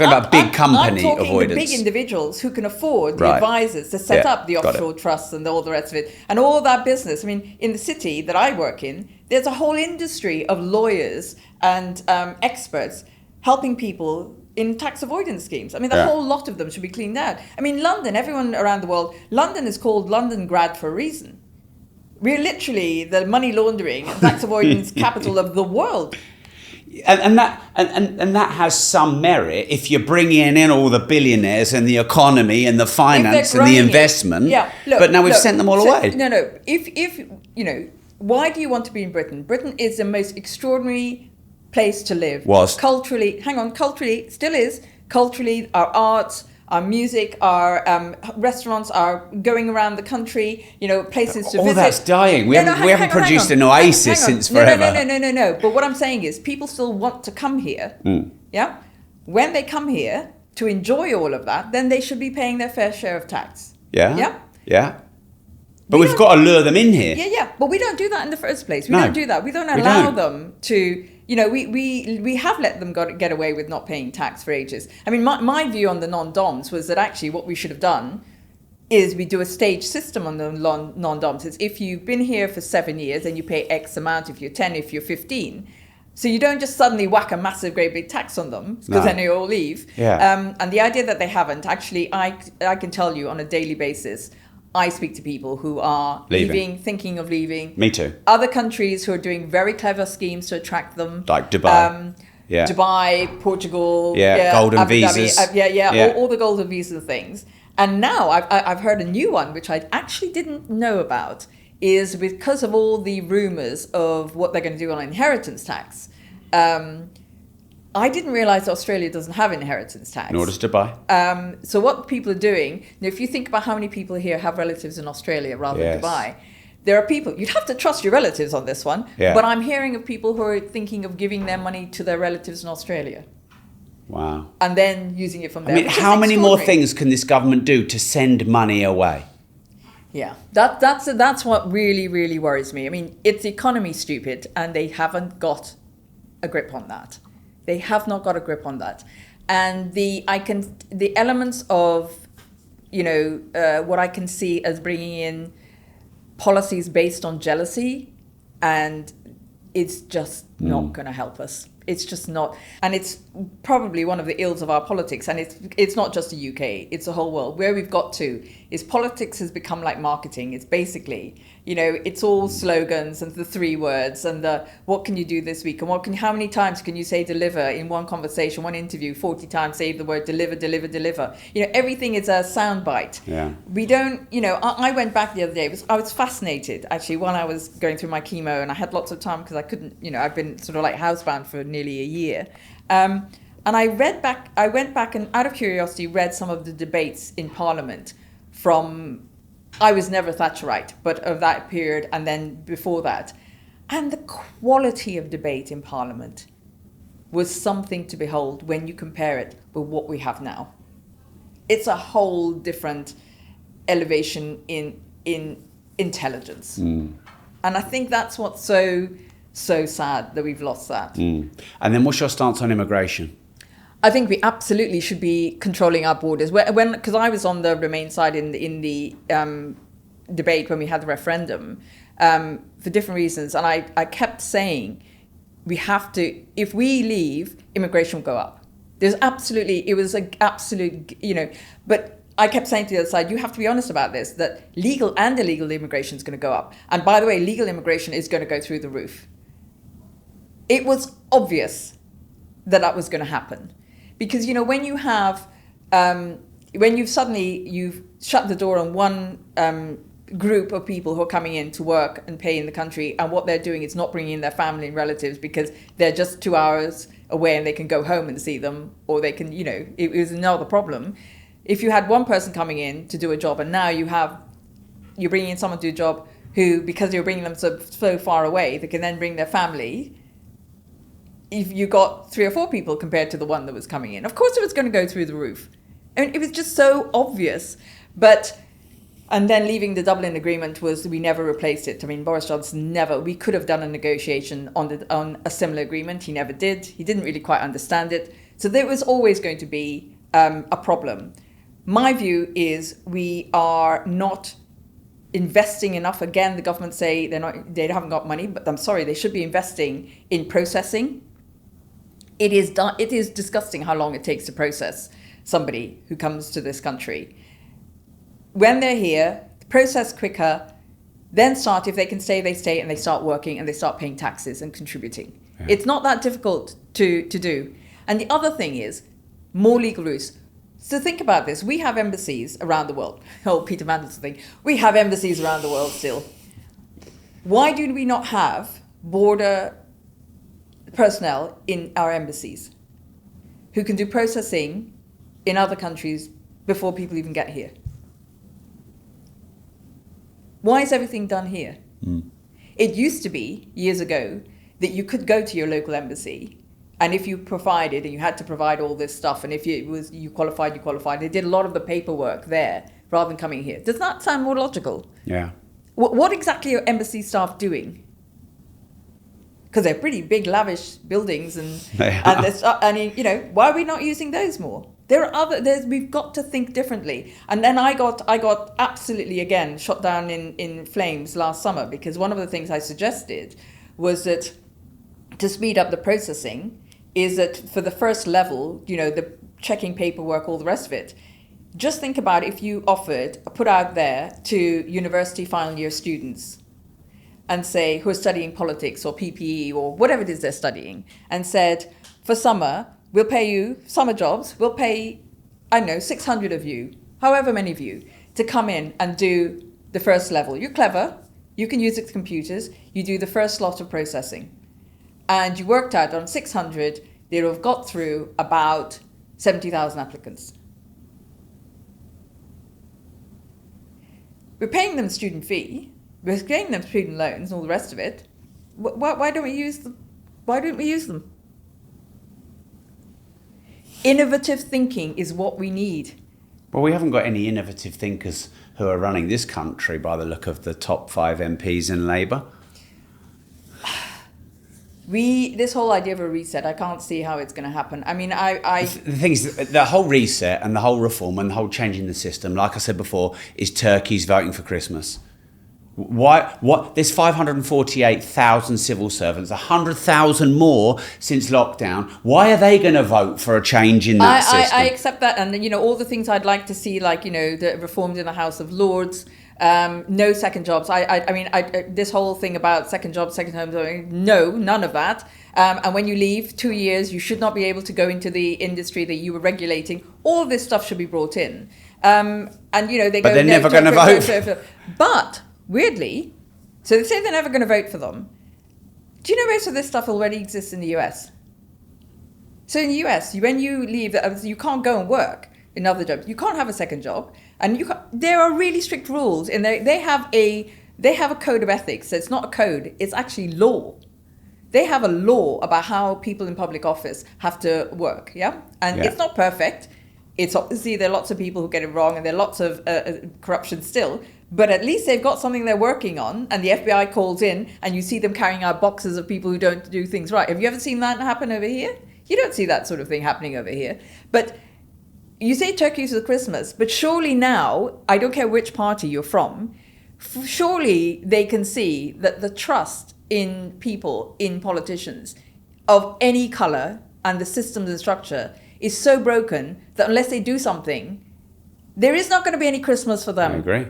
about big company I'm talking avoidance. the big individuals who can afford the advisors to set up the offshore trusts and all the rest of it, and all that business. I mean, in the city that I work in, there's a whole industry of lawyers and experts helping people in tax avoidance schemes. I mean, the whole lot of them should be cleaned out. I mean, London, everyone around the world, London is called London Grad for a reason. We're literally the money laundering and tax avoidance capital of the world. And that has some merit if you're bringing in all the billionaires and the economy and the finance and the investment. But now we've sent them all away. No. If why do you want to be in Britain? Britain is the most extraordinary place to live. Culturally, still is. Culturally, our arts, our music, our restaurants are going around the country, places to visit. All that's dying. We haven't produced an oasis since forever. No. But what I'm saying is people still want to come here. Yeah? When they come here to enjoy all of that, then they should be paying their fair share of tax. Yeah? But we've got to lure them in here. Yeah. But we don't do that in the first place. We don't do that. We don't allow them to... we have let them get away with not paying tax for ages. I mean, my view on the non-doms was that actually what we should have done is we do a stage system on the non-doms. It's if you've been here for 7 years, then you pay X amount if you're 10, if you're 15. So you don't just suddenly whack a massive, great big tax on them because then they all leave. And the idea that they haven't, actually, I can tell you on a daily basis, I speak to people who are leaving, thinking of leaving. Me too. Other countries who are doing very clever schemes to attract them. Like Dubai. Dubai, Portugal. Golden Abu Dhabi, visas. All the golden visa things. And now I've heard a new one, which I actually didn't know about, is because of all the rumours of what they're going to do on inheritance tax. I didn't realise Australia doesn't have inheritance tax. Nor does Dubai. So what people are doing, if you think about how many people here have relatives in Australia rather than Dubai, there are people, you'd have to trust your relatives on this one, but I'm hearing of people who are thinking of giving their money to their relatives in Australia. Wow. And then using it from there. I mean, how many more things can this government do to send money away? Yeah, that's what really, really worries me. I mean, it's the economy, stupid, and they haven't got a grip on that. They have not got a grip on that. And the elements of, what I can see as bringing in policies based on jealousy, and it's just not going to help us. It's just not. And it's probably one of the ills of our politics. And it's not just the UK, it's the whole world. Where we've got to is politics has become like marketing. It's basically, it's all slogans and the 3 words and the what can you do this week and how many times can you say deliver in one conversation, one interview, 40 times say the word deliver. Everything is a soundbite. Yeah. We don't, I went back the other day. I was fascinated actually when I was going through my chemo, and I had lots of time because I couldn't, I've been sort of like housebound for nearly a year. And I went back and out of curiosity read some of the debates in Parliament from, I was never Thatcherite, but of that period and then before that. And the quality of debate in Parliament was something to behold when you compare it with what we have now. It's a whole different elevation in intelligence. And I think that's what's so sad that we've lost that. And then what's your stance on immigration? I think we absolutely should be controlling our borders. Because I was on the Remain side in the debate when we had the referendum for different reasons, and I kept saying we have to. If we leave, immigration will go up. It was an absolute, But I kept saying to the other side, you have to be honest about this, that legal and illegal immigration is going to go up. And by the way, legal immigration is going to go through the roof. it was obvious that that was going to happen. Because, you know, when you have, when you've shut the door on one group of people who are coming in to work and pay in the country, and what they're doing is not bringing in their family and relatives because they're just 2 hours away and they can go home and see them, or they can, you know, it was another problem. If you had one person coming in to do a job, and now you're bringing in someone to do a job who, because you're bringing them so far away, they can then bring their family. If you got 3 or 4 people compared to the one that was coming in, of course it was going to go through the roof. I mean, it was just so obvious. And then leaving the Dublin Agreement we never replaced it. I mean, Boris Johnson we could have done a negotiation on a similar agreement. He never did. He didn't really quite understand it. So there was always going to be a problem. My view is we are not investing enough. Again, the government say they haven't got money, but I'm sorry, they should be investing in processing. It is disgusting how long it takes to process somebody who comes to this country. When they're here, process quicker, then if they can stay, they stay, and they start working and they start paying taxes and contributing. Yeah. It's not that difficult to do. And the other thing is more legal routes. So think about this. We have embassies around the world. Oh, Peter Mandelson thing. We have embassies around the world still. Why do we not have border personnel in our embassies who can do processing in other countries before people even get here? Why is everything done here? It used to be, years ago, that you could go to your local embassy, and if you provided, and you had to provide all this stuff, and if you qualified, they did a lot of the paperwork there rather than coming here. Does that sound more logical? Yeah. What exactly are embassy staff doing? Because they're pretty big, lavish buildings, and you know, why are we not using those more? We've got to think differently. And then I got absolutely, again, shot down in flames last summer, because one of the things I suggested was that to speed up the processing is that for the first level, you know, the checking paperwork, all the rest of it, just think about if you put out there to university final year students and say, who are studying politics or PPE or whatever it is they're studying, and said, for summer, we'll pay you summer jobs. We'll pay, 600 of you, however many of you, to come in and do the first level. You're clever. You can use the computers. You do the first lot of processing. And you worked out on 600, they'd have got through about 70,000 applicants. We're paying them student fee. We're paying them student loans and all the rest of it. Why don't we use them? Why don't we use them? Innovative thinking is what we need. Well, we haven't got any innovative thinkers who are running this country by the look of the top 5 MPs in Labour. This whole idea of a reset, I can't see how it's going to happen. I mean, The thing is, the whole reset and the whole reform and the whole changing the system, like I said before, is turkeys voting for Christmas. Why? What? There's 548,000 civil servants, 100,000 more since lockdown. Why are they going to vote for a change in that system? I accept that, and you know, all the things I'd like to see, like, you know, the reforms in the House of Lords, no second jobs. I mean, this whole thing about second jobs, second homes, no, none of that. And when you leave 2 years, you should not be able to go into the industry that you were regulating. All of this stuff should be brought in. And you know, they're never going to vote. But weirdly, so they say they're never going to vote for them. Do you know most of this stuff already exists in the US? So in the US, when you leave, you can't go and work in other jobs. You can't have a second job, and there are really strict rules. And they have a code of ethics. So it's not a code; it's actually law. They have a law about how people in public office have to work. Yeah, and it's not perfect. It's obviously there are lots of people who get it wrong, and there are lots of corruption still. But at least they've got something they're working on, and the FBI calls in, and you see them carrying out boxes of people who don't do things right. Have you ever seen that happen over here? You don't see that sort of thing happening over here. But you say turkeys for Christmas, but surely now, I don't care which party you're from, surely they can see that the trust in people, in politicians, of any colour, and the systems and structure is so broken that unless they do something, there is not going to be any Christmas for them. I agree.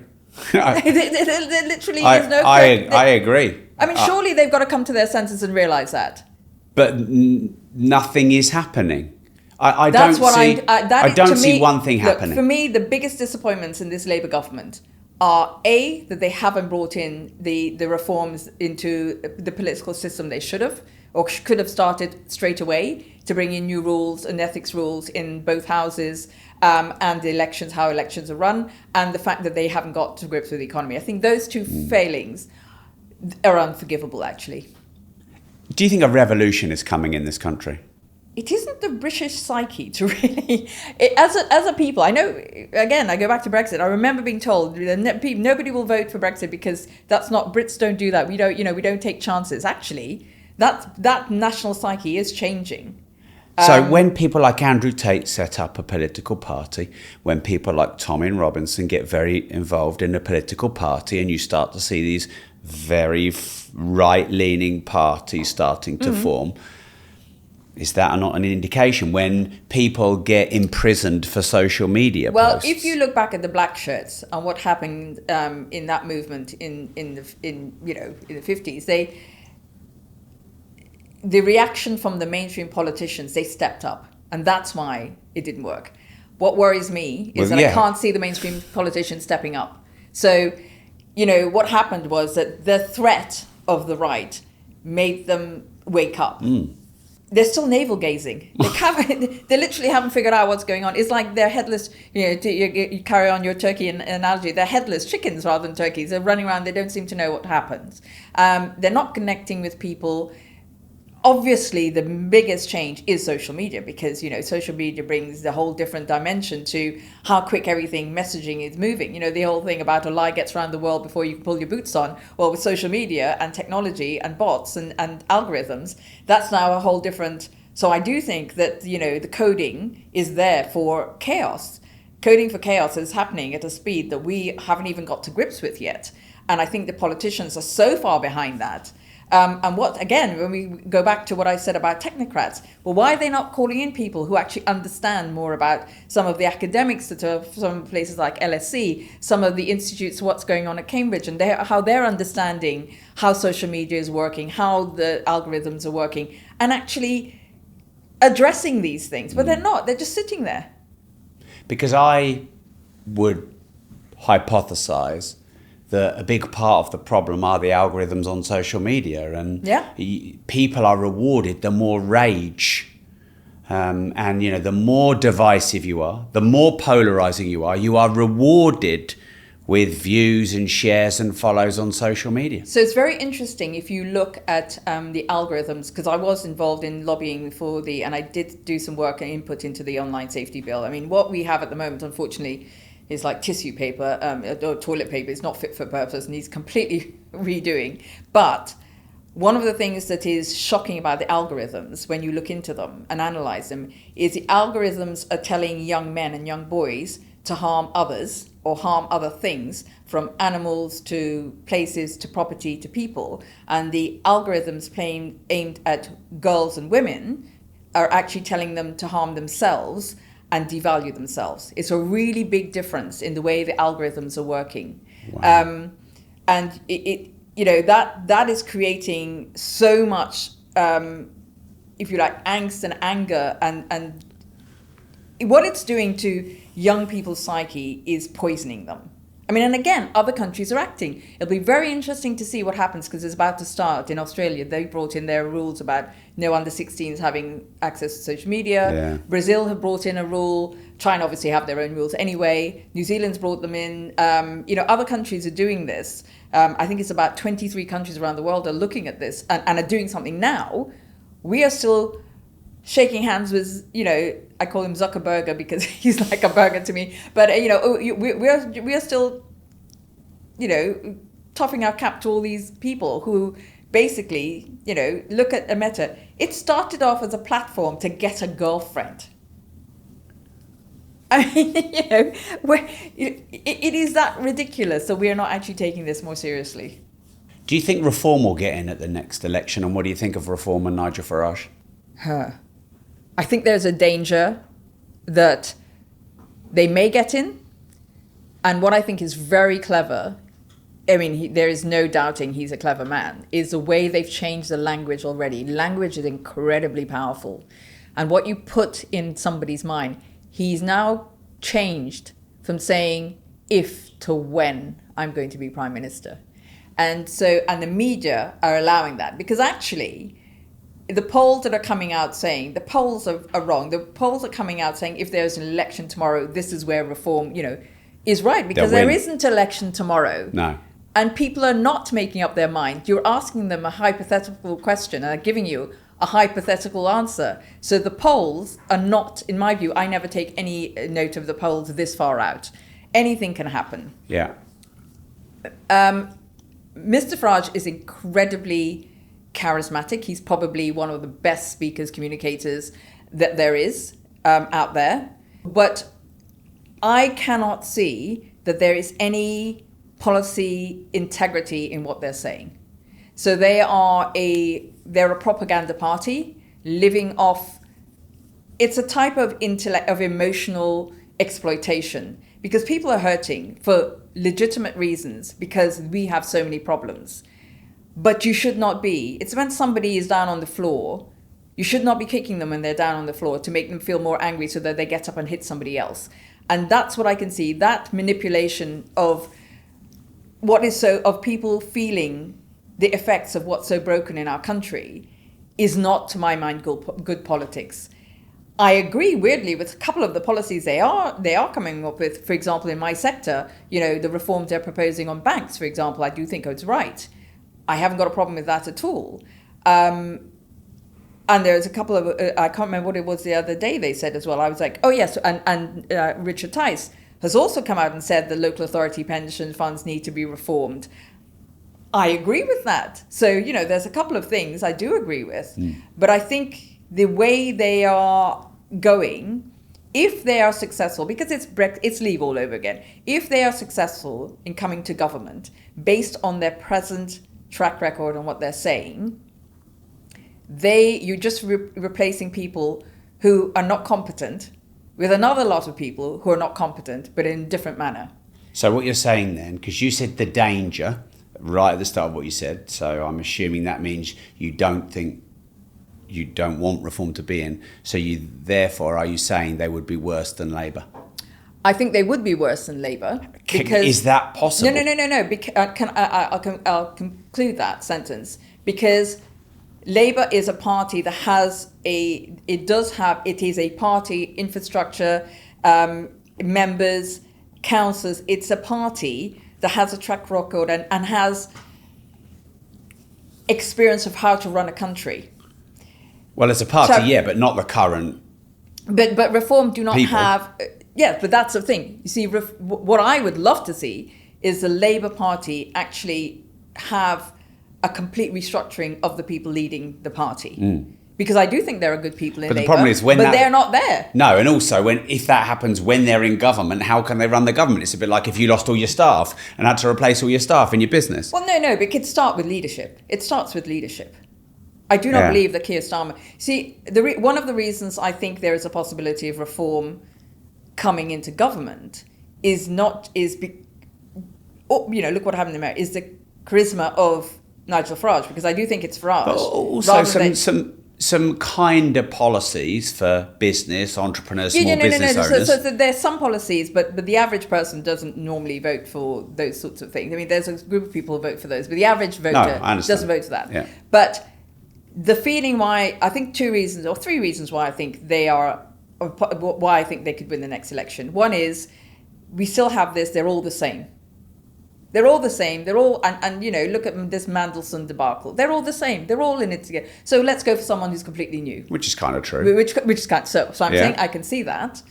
There literally is no... I agree. I mean, surely they've got to come to their senses and realise that. but nothing is happening. I That's don't what see. I don't to see me, one thing look, happening. For me, the biggest disappointments in this Labour government are that they haven't brought in the reforms into the political system they should have, or could have started straight away, to bring in new rules and ethics rules in both houses, and the elections, how elections are run, and the fact that they haven't got to grips with the economy. I think those two failings are unforgivable, actually. Do you think a revolution is coming in this country? It isn't the British psyche to really, as a people. I know. Again, I go back to Brexit. I remember being told that nobody will vote for Brexit because that's not, Brits don't do that. We don't take chances. Actually, that national psyche is changing. So when people like Andrew Tate set up a political party, when people like Tommy and Robinson get very involved in a political party, and you start to see these very right-leaning parties starting to form. Is that not an indication when people get imprisoned for social media posts? Well, if you look back at the black shirts and what happened in that movement in the 50s, the reaction from the mainstream politicians, they stepped up, and that's why it didn't work. What worries me is I can't see the mainstream politicians stepping up. So, what happened was that the threat of the right made them wake up. They're still navel gazing. They literally haven't figured out what's going on. It's like they're headless. You carry on your turkey analogy. They're headless chickens rather than turkeys. They're running around. They don't seem to know what happens. They're not connecting with people. Obviously, the biggest change is social media, because social media brings the whole different dimension to how quick messaging is moving. The whole thing about a lie gets around the world before you can pull your boots on. Well, with social media and technology and bots and algorithms, that's now a whole different. So I do think that the coding is there for chaos. Coding for chaos is happening at a speed that we haven't even got to grips with yet, and I think the politicians are so far behind that. And when we go back to what I said about technocrats, well, why are they not calling in people who actually understand more about some of the academics that are from places like LSE, some of the institutes, what's going on at Cambridge, and how they're understanding how social media is working, how the algorithms are working, and actually addressing these things. But they're not. They're just sitting there. Because I would hypothesize that a big part of the problem are the algorithms on social media, and people are rewarded the more rage, and the more divisive you are, the more polarizing you are rewarded with views and shares and follows on social media. So it's very interesting if you look at the algorithms, because I was involved in lobbying and I did do some work and input into the online safety bill. I mean, what we have at the moment, unfortunately, is like tissue paper, or toilet paper. It's not fit for purpose, and needs completely redoing. But one of the things that is shocking about the algorithms, when you look into them and analyze them, is the algorithms are telling young men and young boys to harm others or harm other things, from animals to places to property to people. And the algorithms aimed at girls and women are actually telling them to harm themselves and devalue themselves. It's a really big difference in the way the algorithms are working. Wow. And that is creating so much, if you like, angst and anger, and what it's doing to young people's psyche is poisoning them. I mean, and again, other countries are acting. It'll be very interesting to see what happens, because it's about to start in Australia. They brought in their rules about no under 16s having access to social media. Yeah. Brazil have brought in a rule. China obviously have their own rules anyway. New Zealand's brought them in. Other countries are doing this. I think it's about 23 countries around the world are looking at this and are doing something now. We are still shaking hands with, I call him Zuckerberger because he's like a burger to me. But, we are still, topping our cap to all these people who basically, look at a Meta. It started off as a platform to get a girlfriend. I mean, it is that ridiculous. So we are not actually taking this more seriously. Do you think Reform will get in at the next election? And what do you think of Reform and Nigel Farage? I think there's a danger that they may get in. And what I think is very clever I mean, there is no doubting he's a clever man, is the way they've changed the language already. Language is incredibly powerful. And what you put in somebody's mind, he's now changed from saying if to when I'm going to be prime minister. And the media are allowing that, because actually the polls that are coming out saying, the polls are wrong. The polls are coming out saying if there's an election tomorrow, this is where reform, is right, because there isn't an election tomorrow. No. And people are not making up their mind. You're asking them a hypothetical question and are giving you a hypothetical answer. So the polls are not, in my view, I never take any note of the polls this far out. Anything can happen. Yeah. Mr. Farage is incredibly charismatic. He's probably one of the best speakers, communicators that there is out there. But I cannot see that there is any policy integrity in what they're saying. So they're a propaganda party living off, it's a type of emotional exploitation, because people are hurting for legitimate reasons because we have so many problems. But you should not be. It's when somebody is down on the floor, you should not be kicking them when they're down on the floor to make them feel more angry so that they get up and hit somebody else. And that's what I can see, that manipulation of of people feeling the effects of what's so broken in our country is not, to my mind, good politics. I agree, weirdly, with a couple of the policies they are coming up with. For example, in my sector, the reforms they're proposing on banks, for example, I do think it's right. I haven't got a problem with that at all. And there's a couple of, I can't remember what it was the other day they said as well. I was like, oh yes, and Richard Tice has also come out and said the local authority pension funds need to be reformed. I agree with that. So, there's a couple of things I do agree with. But I think the way they are going, if they are successful, because it's leave all over again, if they are successful in coming to government based on their present track record and what they're saying, you're just replacing people who are not competent with another lot of people who are not competent, but in a different manner. So what you're saying then, because you said the danger right at the start of what you said, so I'm assuming that means you don't want reform to be in. So therefore, are you saying they would be worse than Labour? I think they would be worse than Labour. Is that possible? No. I'll conclude that sentence, because Labour is a party that it is a party, infrastructure, members, councillors. It's a party that has a track record and has experience of how to run a country. Well, it's a party, but not the current. But Reform do not people. have. But that's the thing. You see, what I would love to see is the Labour Party actually have a complete restructuring of the people leading the party. Because I do think there are good people in Labour, the problem is they're not there. No, and also if that happens when they're in government, how can they run the government? It's a bit like if you lost all your staff and had to replace all your staff in your business. Well, no, but it could start with leadership. It starts with leadership. I do not believe that Keir Starmer... See, one of the reasons I think there is a possibility of reform coming into government look what happened in America, is the charisma of Nigel Farage, because I do think it's Farage. But also some kinder policies for business, entrepreneurs, small business owners. So there's some policies, but the average person doesn't normally vote for those sorts of things. I mean, there's a group of people who vote for those, but the average voter doesn't vote for that. Yeah. But the feeling why, I think 3 reasons why I think why I think they could win the next election. One is, we still have this, they're all the same. They're all the same. They're all, and look at this Mandelson debacle. They're all the same. They're all in it together. So let's go for someone who's completely new. Which is kind of true. Which is kind of, so I'm saying I can see that.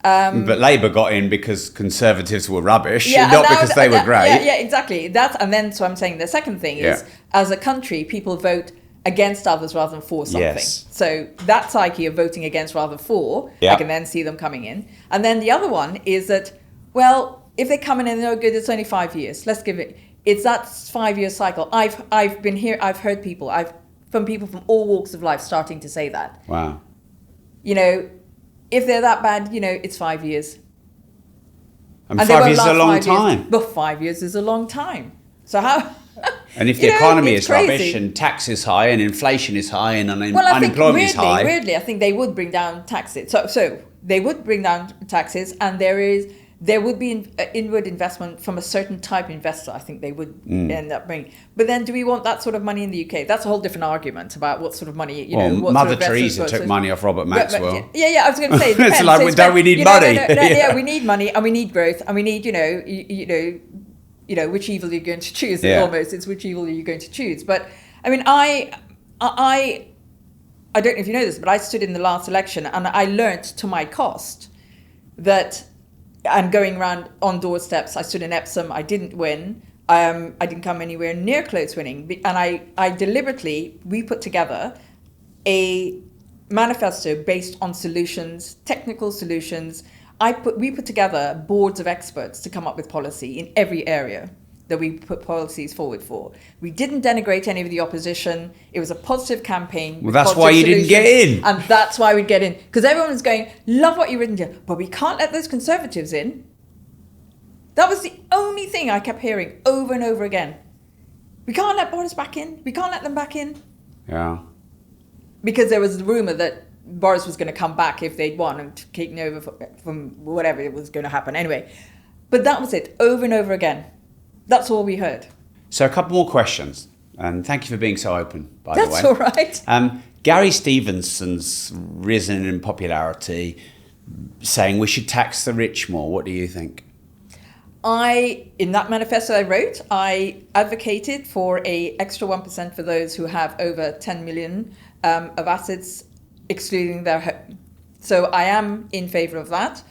But Labour got in because Conservatives were rubbish, not because they were great. Yeah, exactly. So I'm saying the second thing is, as a country, people vote against others rather than for something. Yes. So that psyche of voting against rather than for, I can then see them coming in. And then the other one is that, well, if they come in and they're no good, it's only 5 years. Let's give it. It's that 5-year cycle. I've been here. I've heard people. From people from all walks of life starting to say that. Wow. If they're that bad, it's 5 years. And 5 years is a long time. But 5 years is a long time. So how? And if the economy is crazy. rubbish and tax is high and inflation is high and Well, I think unemployment is high. Weirdly, I think they would bring down taxes. So they would bring down taxes, and there would be inward investment from a certain type of investor. I think they would end up bringing. But then, do we want that sort of money in the UK? That's a whole different argument about what sort of money. What Mother sort of Teresa took money off Robert Maxwell. Yeah. I was going to say, it depends. It's like, don't we need money? Yeah, we need money, and we need growth, and we need which evil you're going to choose. Yeah. Almost, it's which evil you're going to choose. But I mean, I don't know if you know this, but I stood in the last election, and I learnt to my cost that I'm going around on doorsteps. I stood in Epsom. I didn't win. I didn't come anywhere near close winning. And I deliberately, we put together a manifesto based on solutions, technical solutions. We put together boards of experts to come up with policy in every area that we put policies forward for. We didn't denigrate any of the opposition. It was a positive campaign. Well, that's why you didn't get in. And that's why we'd get in. Because everyone was going, love what you've written here, but we can't let those Conservatives in. That was the only thing I kept hearing over and over again. We can't let Boris back in. We can't let them back in. Yeah. Because there was the rumour that Boris was going to come back if they'd won and taken over from whatever it was going to happen. Anyway, but that was it, over and over again. That's all we heard. So a couple more questions. And thank you for being so open, by the way. That's all right. Gary Stevenson's risen in popularity, saying we should tax the rich more. What do you think? In that manifesto I wrote, I advocated for a extra 1% for those who have over 10 million of assets, excluding their home. So I am in favour of that.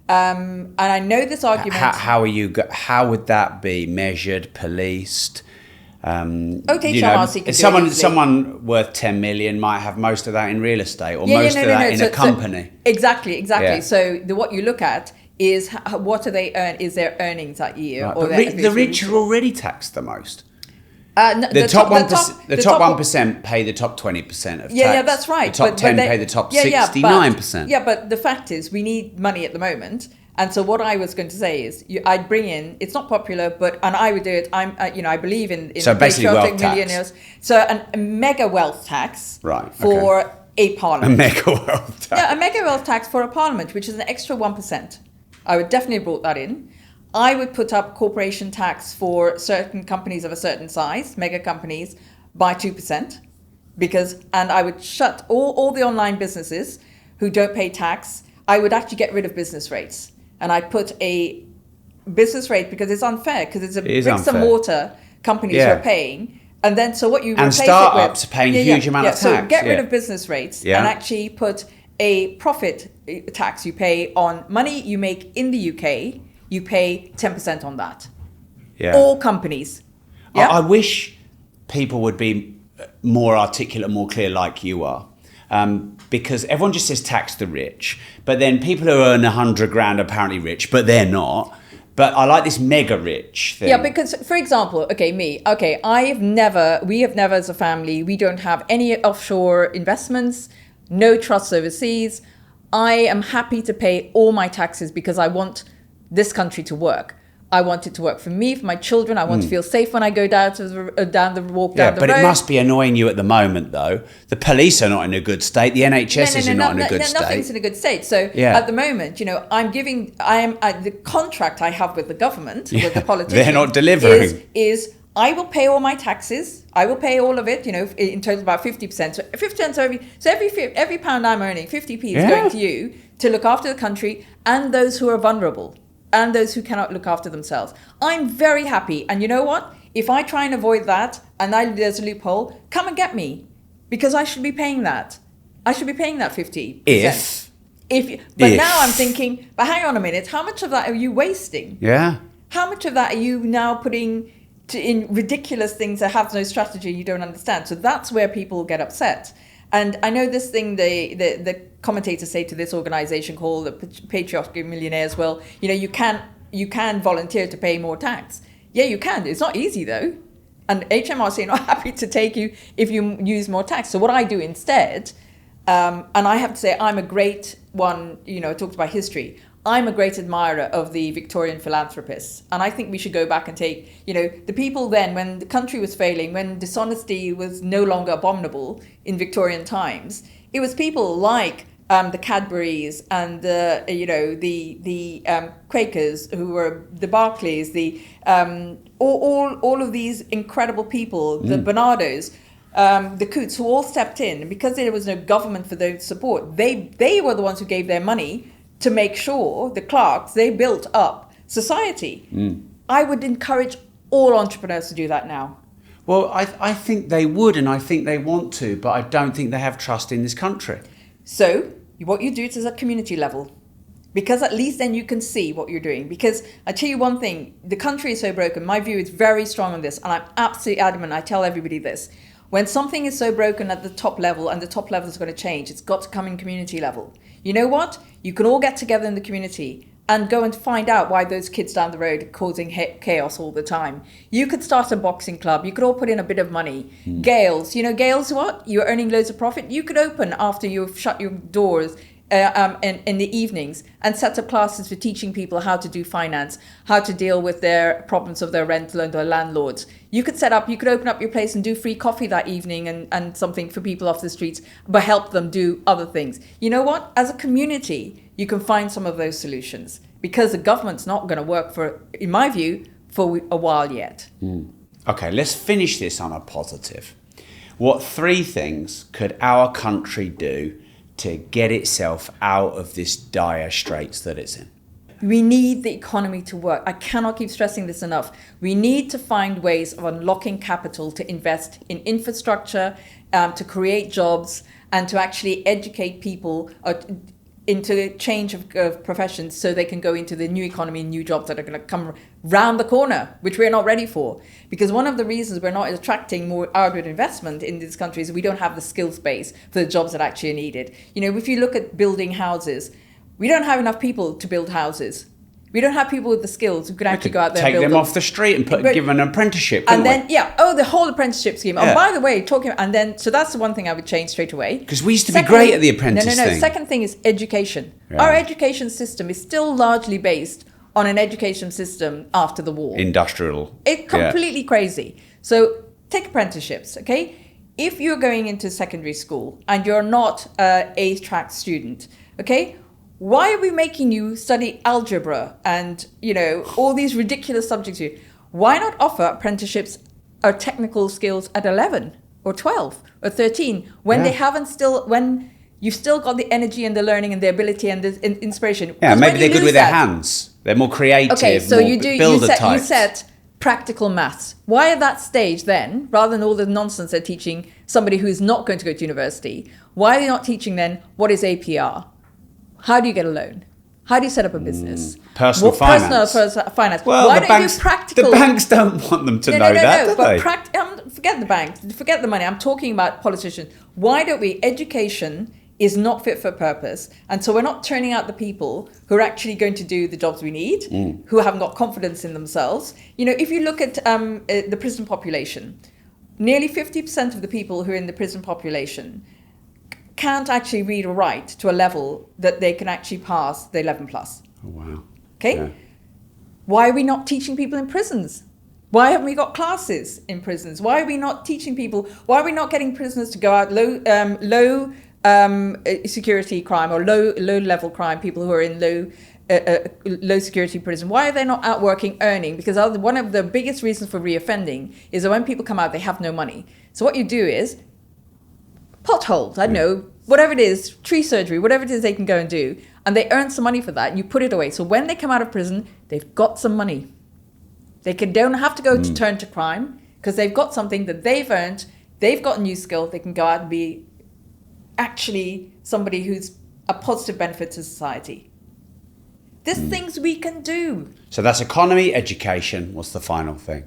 And I know this argument. How would that be measured, policed? Someone worth 10 million might have most of that in real estate, or most of that in a company. Exactly. Yeah. So what you look at is what do they earn? Is their earnings that year? Right. Or the rich are already taxed the most. The top 1% pay the top 20% of tax. Yeah, that's right. The top 10 pay the top 69%. Yeah, but the fact is, we need money at the moment. And so what I was going to say is, I'd bring in. It's not popular, and I would do it. I believe in so basically wealth millionaires. Tax. So a mega wealth tax, right, for a parliament. A mega wealth tax. Yeah, a mega wealth tax for a parliament, which is an extra 1%. I would definitely have brought that in. I would put up corporation tax for certain companies of a certain size, mega companies, by 2%, and I would shut all the online businesses who don't pay tax. I would actually get rid of business rates, and I put a business rate because it's unfair, because it's bricks and mortar companies who are paying, and then so what you and startups are paying a huge amount of tax. So get rid of business rates and actually put a profit tax you pay on money you make in the UK. You pay 10% on that. Yeah. All companies. Yeah? I wish people would be more articulate, more clear like you are. Because everyone just says tax the rich. But then people who earn 100 grand are apparently rich, but they're not. But I like this mega rich thing. Yeah, because, for example, we have never as a family, we don't have any offshore investments, no trusts overseas. I am happy to pay all my taxes because I want this country to work. I want it to work for me, for my children. I want to feel safe when I go down the road. Yeah, but it must be annoying you at the moment, though. The police are not in a good state. The NHS is not in a good state. Nothing's in a good state. So at the moment, the contract I have with the government, with the politicians, they're not delivering. Is I will pay all my taxes. I will pay all of it. In total about 50%. So 50%. So every pound I'm earning, 50p is going to you to look after the country and those who are vulnerable. And those who cannot look after themselves. I'm very happy. And you know what? If I try and avoid that and there's a loophole, come and get me. Because I should be paying that. I should be paying that 50%. Now I'm thinking, but hang on a minute, how much of that are you wasting? Yeah. How much of that are you now putting in ridiculous things that have no strategy you don't understand? So that's where people get upset. And I know this thing, the commentators say to this organization called the Patriotic Millionaires, well, you can volunteer to pay more tax. Yeah, you can. It's not easy, though. And HMRC are not happy to take you if you use more tax. So what I do instead, and I have to say I'm a great one, I talked about history. I'm a great admirer of the Victorian philanthropists. And I think we should go back and take, the people then, when the country was failing, when dishonesty was no longer abominable in Victorian times, it was people like the Cadburys and the Quakers, who were the Barclays, all of these incredible people, the Bernardos, the Coots, who all stepped in. And because there was no government for their support, they were the ones who gave their money to make sure, the Clarks, they built up society. I would encourage all entrepreneurs to do that now. Well, I think they would, and I think they want to, but I don't think they have trust in this country. So what you do it is at community level, because at least then you can see what you're doing. Because I tell you one thing, the country is so broken. My view is very strong on this, and I'm absolutely adamant. I tell everybody this. When something is so broken at the top level, and the top level is going to change, it's got to come in community level. You know what? You can all get together in the community and go and find out why those kids down the road are causing chaos all the time. You could start a boxing club. You could all put in a bit of money. Gales, Gales what? You're earning loads of profit. You could open after you've shut your doors in the evenings and set up classes for teaching people how to do finance, how to deal with their problems of their rental and their landlords. You could open up your place and do free coffee that evening and something for people off the streets, but help them do other things. You know what? As a community, you can find some of those solutions, because the government's not going to work in my view, for a while yet. Okay, let's finish this on a positive. What 3 things could our country do to get itself out of this dire straits that it's in? We need the economy to work. I cannot keep stressing this enough. We need to find ways of unlocking capital to invest in infrastructure, to create jobs, and to actually educate people into the change of professions, so they can go into the new economy and new jobs that are going to come round the corner, which we're not ready for. Because one of the reasons we're not attracting more outward investment in this country is we don't have the skills base for the jobs that actually are needed. If you look at building houses, we don't have enough people to build houses. We don't have people with the skills who can actually go out there and build them off the street and give an apprenticeship. And then, the whole apprenticeship scheme. Yeah. Oh, by the way, so that's the one thing I would change straight away. Because we used to be great at the apprentice thing. Second thing is education. Yeah. Our education system is still largely based on an education system after the war. Industrial. It's completely crazy. So take apprenticeships, okay? If you're going into secondary school and you're not an A-track student, okay? Why are we making you study algebra and, all these ridiculous subjects? Why not offer apprenticeships or technical skills at 11 or 12 or 13 when when you've still got the energy and the learning and the ability and the inspiration? Yeah, maybe they're good with their hands. They're more creative. Okay, so you set practical maths. Why at that stage then, rather than all the nonsense they're teaching somebody who's not going to go to university, why are they not teaching then what is APR? How do you get a loan? How do you set up a business? Personal finance. Personal finance. Well, why don't you do practical? The banks don't want them to know that, do they? Forget the banks. Forget the money. I'm talking about politicians. Why don't we? Education is not fit for purpose. And so we're not turning out the people who are actually going to do the jobs we need, who haven't got confidence in themselves. If you look at the prison population, nearly 50% of the people who are in the prison population can't actually read or write to a level that they can actually pass the 11 plus. Oh, wow. Okay? Yeah. Why are we not teaching people in prisons? Why haven't we got classes in prisons? Why are we not teaching people? Why are we not getting prisoners to go out low security crime or low level crime, people who are in low security prison? Why are they not out working, earning? Because one of the biggest reasons for reoffending is that when people come out, they have no money. So what you do is potholes, I don't know, whatever it is, tree surgery, whatever it is they can go and do, and they earn some money for that, and you put it away. So when they come out of prison, they've got some money. They don't have to go to turn to crime, because they've got something that they've earned, they've got a new skill, they can go out and be actually somebody who's a positive benefit to society. There's things we can do. So that's economy, education. What's the final thing?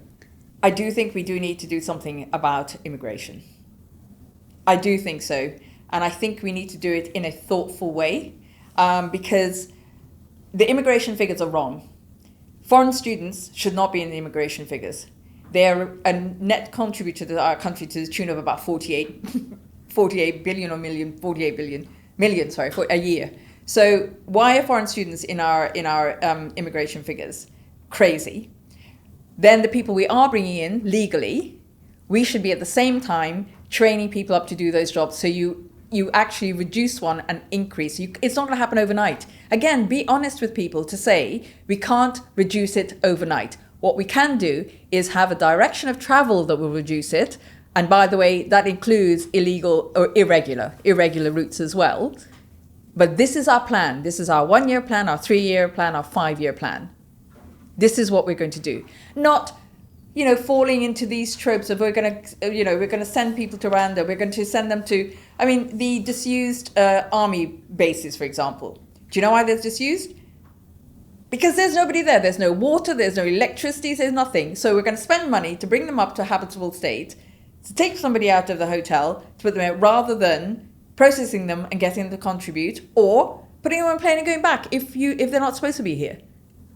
I do think we do need to do something about immigration. I do think so. And I think we need to do it in a thoughtful way, because the immigration figures are wrong. Foreign students should not be in the immigration figures. They're a net contributor to our country to the tune of about 48 billion or million, 48 billion, million, sorry, for a year. So why are foreign students in our immigration figures? Crazy. Then the people we are bringing in legally, we should be at the same time training people up to do those jobs. So you actually reduce one and increase. It's not going to happen overnight. Again, be honest with people to say we can't reduce it overnight. What we can do is have a direction of travel that will reduce it. And by the way, that includes illegal or irregular routes as well. But this is our plan. This is our 1-year plan, our 3-year plan, our 5-year plan. This is what we're going to do. Not, falling into these tropes of we're going to send people to Rwanda. We're going to send them to, the disused army bases, for example. Do you know why they're disused? Because there's nobody there. There's no water, there's no electricity, there's nothing. So we're going to spend money to bring them up to a habitable state, to take somebody out of the hotel, to put them in, rather than processing them and getting them to contribute, or putting them on a plane and going back if they're not supposed to be here.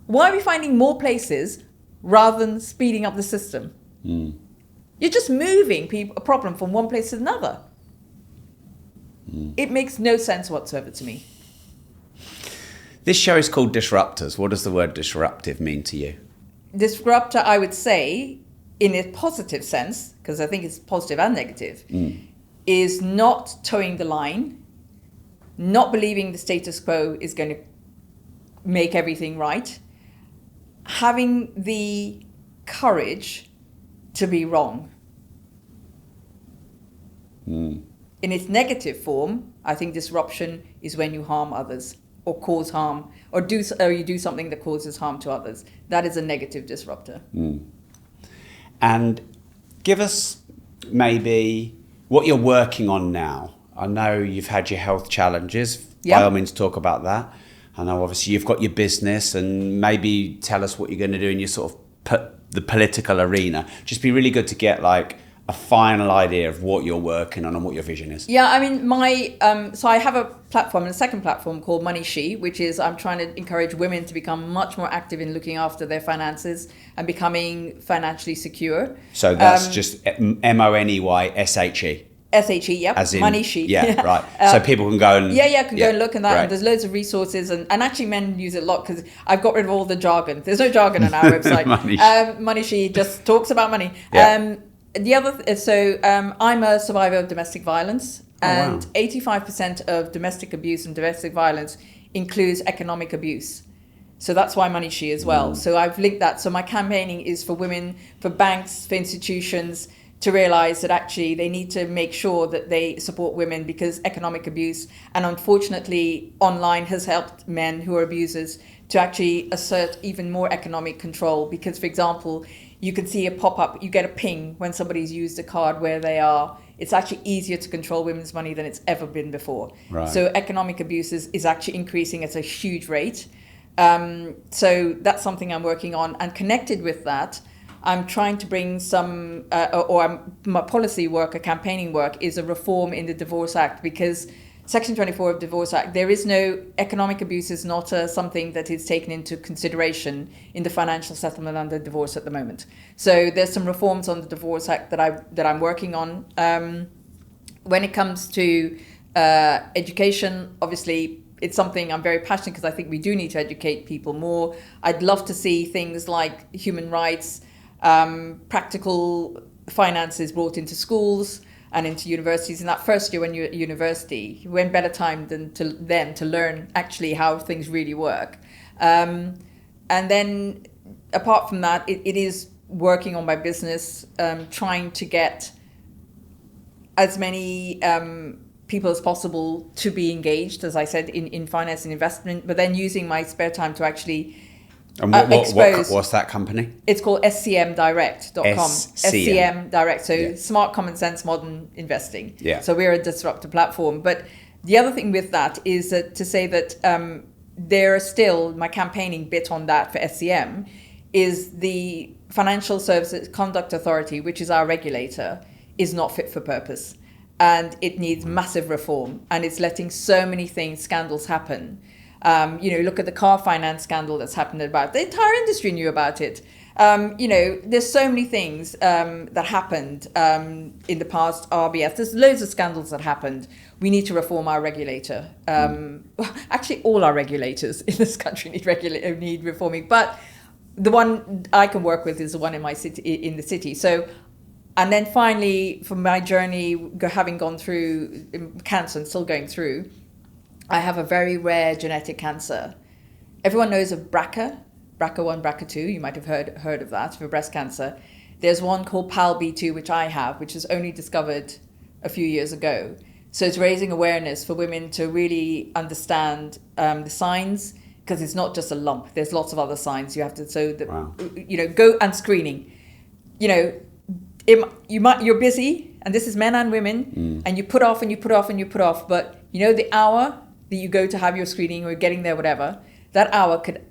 Why are we finding more places rather than speeding up the system? You're just moving a problem from one place to another. It makes no sense whatsoever to me. This show is called Disruptors. What does the word disruptive mean to you? Disruptor, I would say, in a positive sense, because I think it's positive and negative, is not towing the line, not believing the status quo is going to make everything right, having the courage to be wrong. In its negative form, I think disruption is when you harm others or cause harm or you do something that causes harm to others. That is a negative disruptor. And give us maybe what you're working on now. I know you've had your health challenges. By all means, talk about that. I know obviously you've got your business, and maybe tell us what you're going to do in your sort of the political arena. Just be really good to get like a final idea of what you're working on and what your vision is. Yeah, so I have a platform, a second platform called Money.School, which is I'm trying to encourage women to become much more active in looking after their finances and becoming financially secure. So that's just MONEYSHE. SHE, yep. As in, Money.School. Yeah, right. So people can go and... can go and look at that. Right. And there's loads of resources. And actually men use it a lot because I've got rid of all the jargon. There's no jargon on our website. Money.School just talks about money. Yeah. I'm a survivor of domestic violence. And 85% of domestic abuse and domestic violence includes economic abuse. So that's why Money.School as well. So I've linked that. So my campaigning is for women, for banks, for institutions, to realize that actually they need to make sure that they support women, because economic abuse and unfortunately online has helped men who are abusers to actually assert even more economic control. Because, for example, you can see a pop-up, you get a ping when somebody's used a card where they are. It's actually easier to control women's money than it's ever been before. Right. So economic abuse is actually increasing at a huge rate. So that's something I'm working on. And connected with that, I'm trying to bring some, my policy work, a campaigning work, is a reform in the Divorce Act, because Section 24 of Divorce Act, there is no, economic abuse is not something that is taken into consideration in the financial settlement under divorce at the moment. So there's some reforms on the Divorce Act that I'm working on. When it comes to education, obviously, it's something I'm very passionate, because I think we do need to educate people more. I'd love to see things like human rights, practical finances brought into schools and into universities. In that first year when you're at university, when better time than to learn actually how things really work. And then apart from that, it is working on my business, trying to get as many people as possible to be engaged, as I said, in finance and investment, but then using my spare time to actually expose. What's that company? It's called scmdirect.com. SCM Direct, so Smart Common Sense Modern Investing. Yeah. So we're a disruptive platform. But the other thing with that is to say that there are still, my campaigning bit on that for SCM is the Financial Services Conduct Authority, which is our regulator, is not fit for purpose. And it needs massive reform. And it's letting so many scandals happen. Look at the car finance scandal that's happened about. The entire industry knew about it. There's so many things that happened in the past, RBS. There's loads of scandals that happened we need to reform our regulator. Actually, all our regulators in this country need reforming. But the one I can work with is the one in the city. So, and then finally, from my journey, having gone through cancer and still going through, I have a very rare genetic cancer. Everyone knows of BRCA1, BRCA2. You might have heard of that for breast cancer. There's one called PALB2, which I have, which was only discovered a few years ago. So it's raising awareness for women to really understand the signs, because it's not just a lump. There's lots of other signs you have to. Go and screening. You're busy, and this is men and women, and you put off and you put off and you put off. But the hour that you go to have your screening or getting there, whatever, that hour could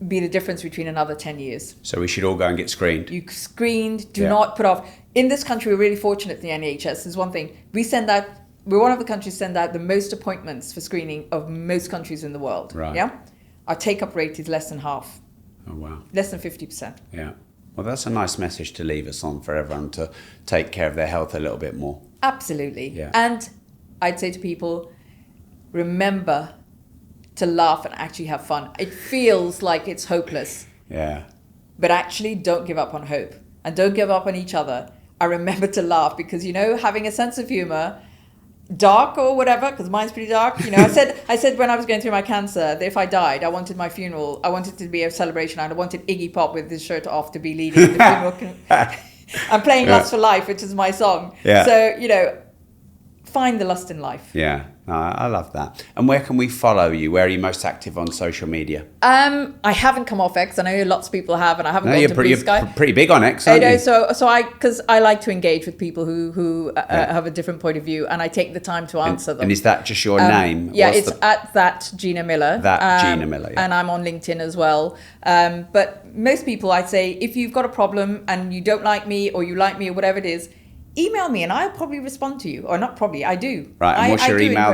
be the difference between another 10 years. So we should all go and get screened. You screened, do not put off. In this country, we're really fortunate in the NHS. There's one thing. We're one of the countries send out the most appointments for screening of most countries in the world. Right. Yeah? Our take-up rate is less than half. Oh, wow. Less than 50%. Yeah. Well, that's a nice message to leave us on for everyone to take care of their health a little bit more. Absolutely. Yeah. And I'd say to people, remember to laugh and actually have fun. It feels like it's hopeless. Yeah. But actually, don't give up on hope. And don't give up on each other. And remember to laugh, because, having a sense of humor, dark or whatever, because mine's pretty dark. I said when I was going through my cancer that if I died, I wanted my funeral, I wanted it to be a celebration, and I wanted Iggy Pop with his shirt off to be leading the funeral. I'm playing Lust for Life, which is my song. Yeah. So, find the lust in life. Yeah, I love that. And where can we follow you? Where are you most active on social media? I haven't come off X. I know lots of people have, and I haven't gone to Blue Sky. You're pretty big on X, aren't you? Because I like to engage with people who have a different point of view, and I take the time to answer them. And is that just your name? Yeah, it's at that Gina Miller. Gina Miller, yeah. And I'm on LinkedIn as well. But most people, I'd say, if you've got a problem and you don't like me or you like me or whatever it is, email me and I'll probably respond to you. Or not probably, I do. Right, and what's your email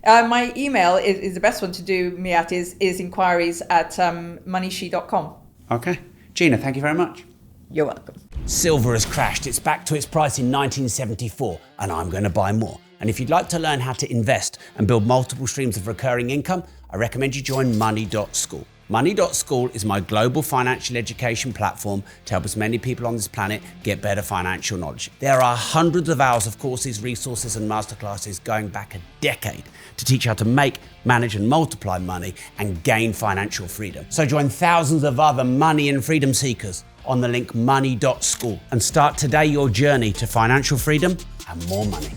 then? My email is the best one to do me at is inquiries at Money.School. Okay. Gina, thank you very much. You're welcome. Silver has crashed. It's back to its price in 1974, and I'm going to buy more. And if you'd like to learn how to invest and build multiple streams of recurring income, I recommend you join Money.School. Money.School is my global financial education platform to help as many people on this planet get better financial knowledge. There are hundreds of hours of courses, resources, and masterclasses going back a decade to teach how to make, manage, and multiply money and gain financial freedom. So join thousands of other money and freedom seekers on the link Money.School and start today your journey to financial freedom and more money.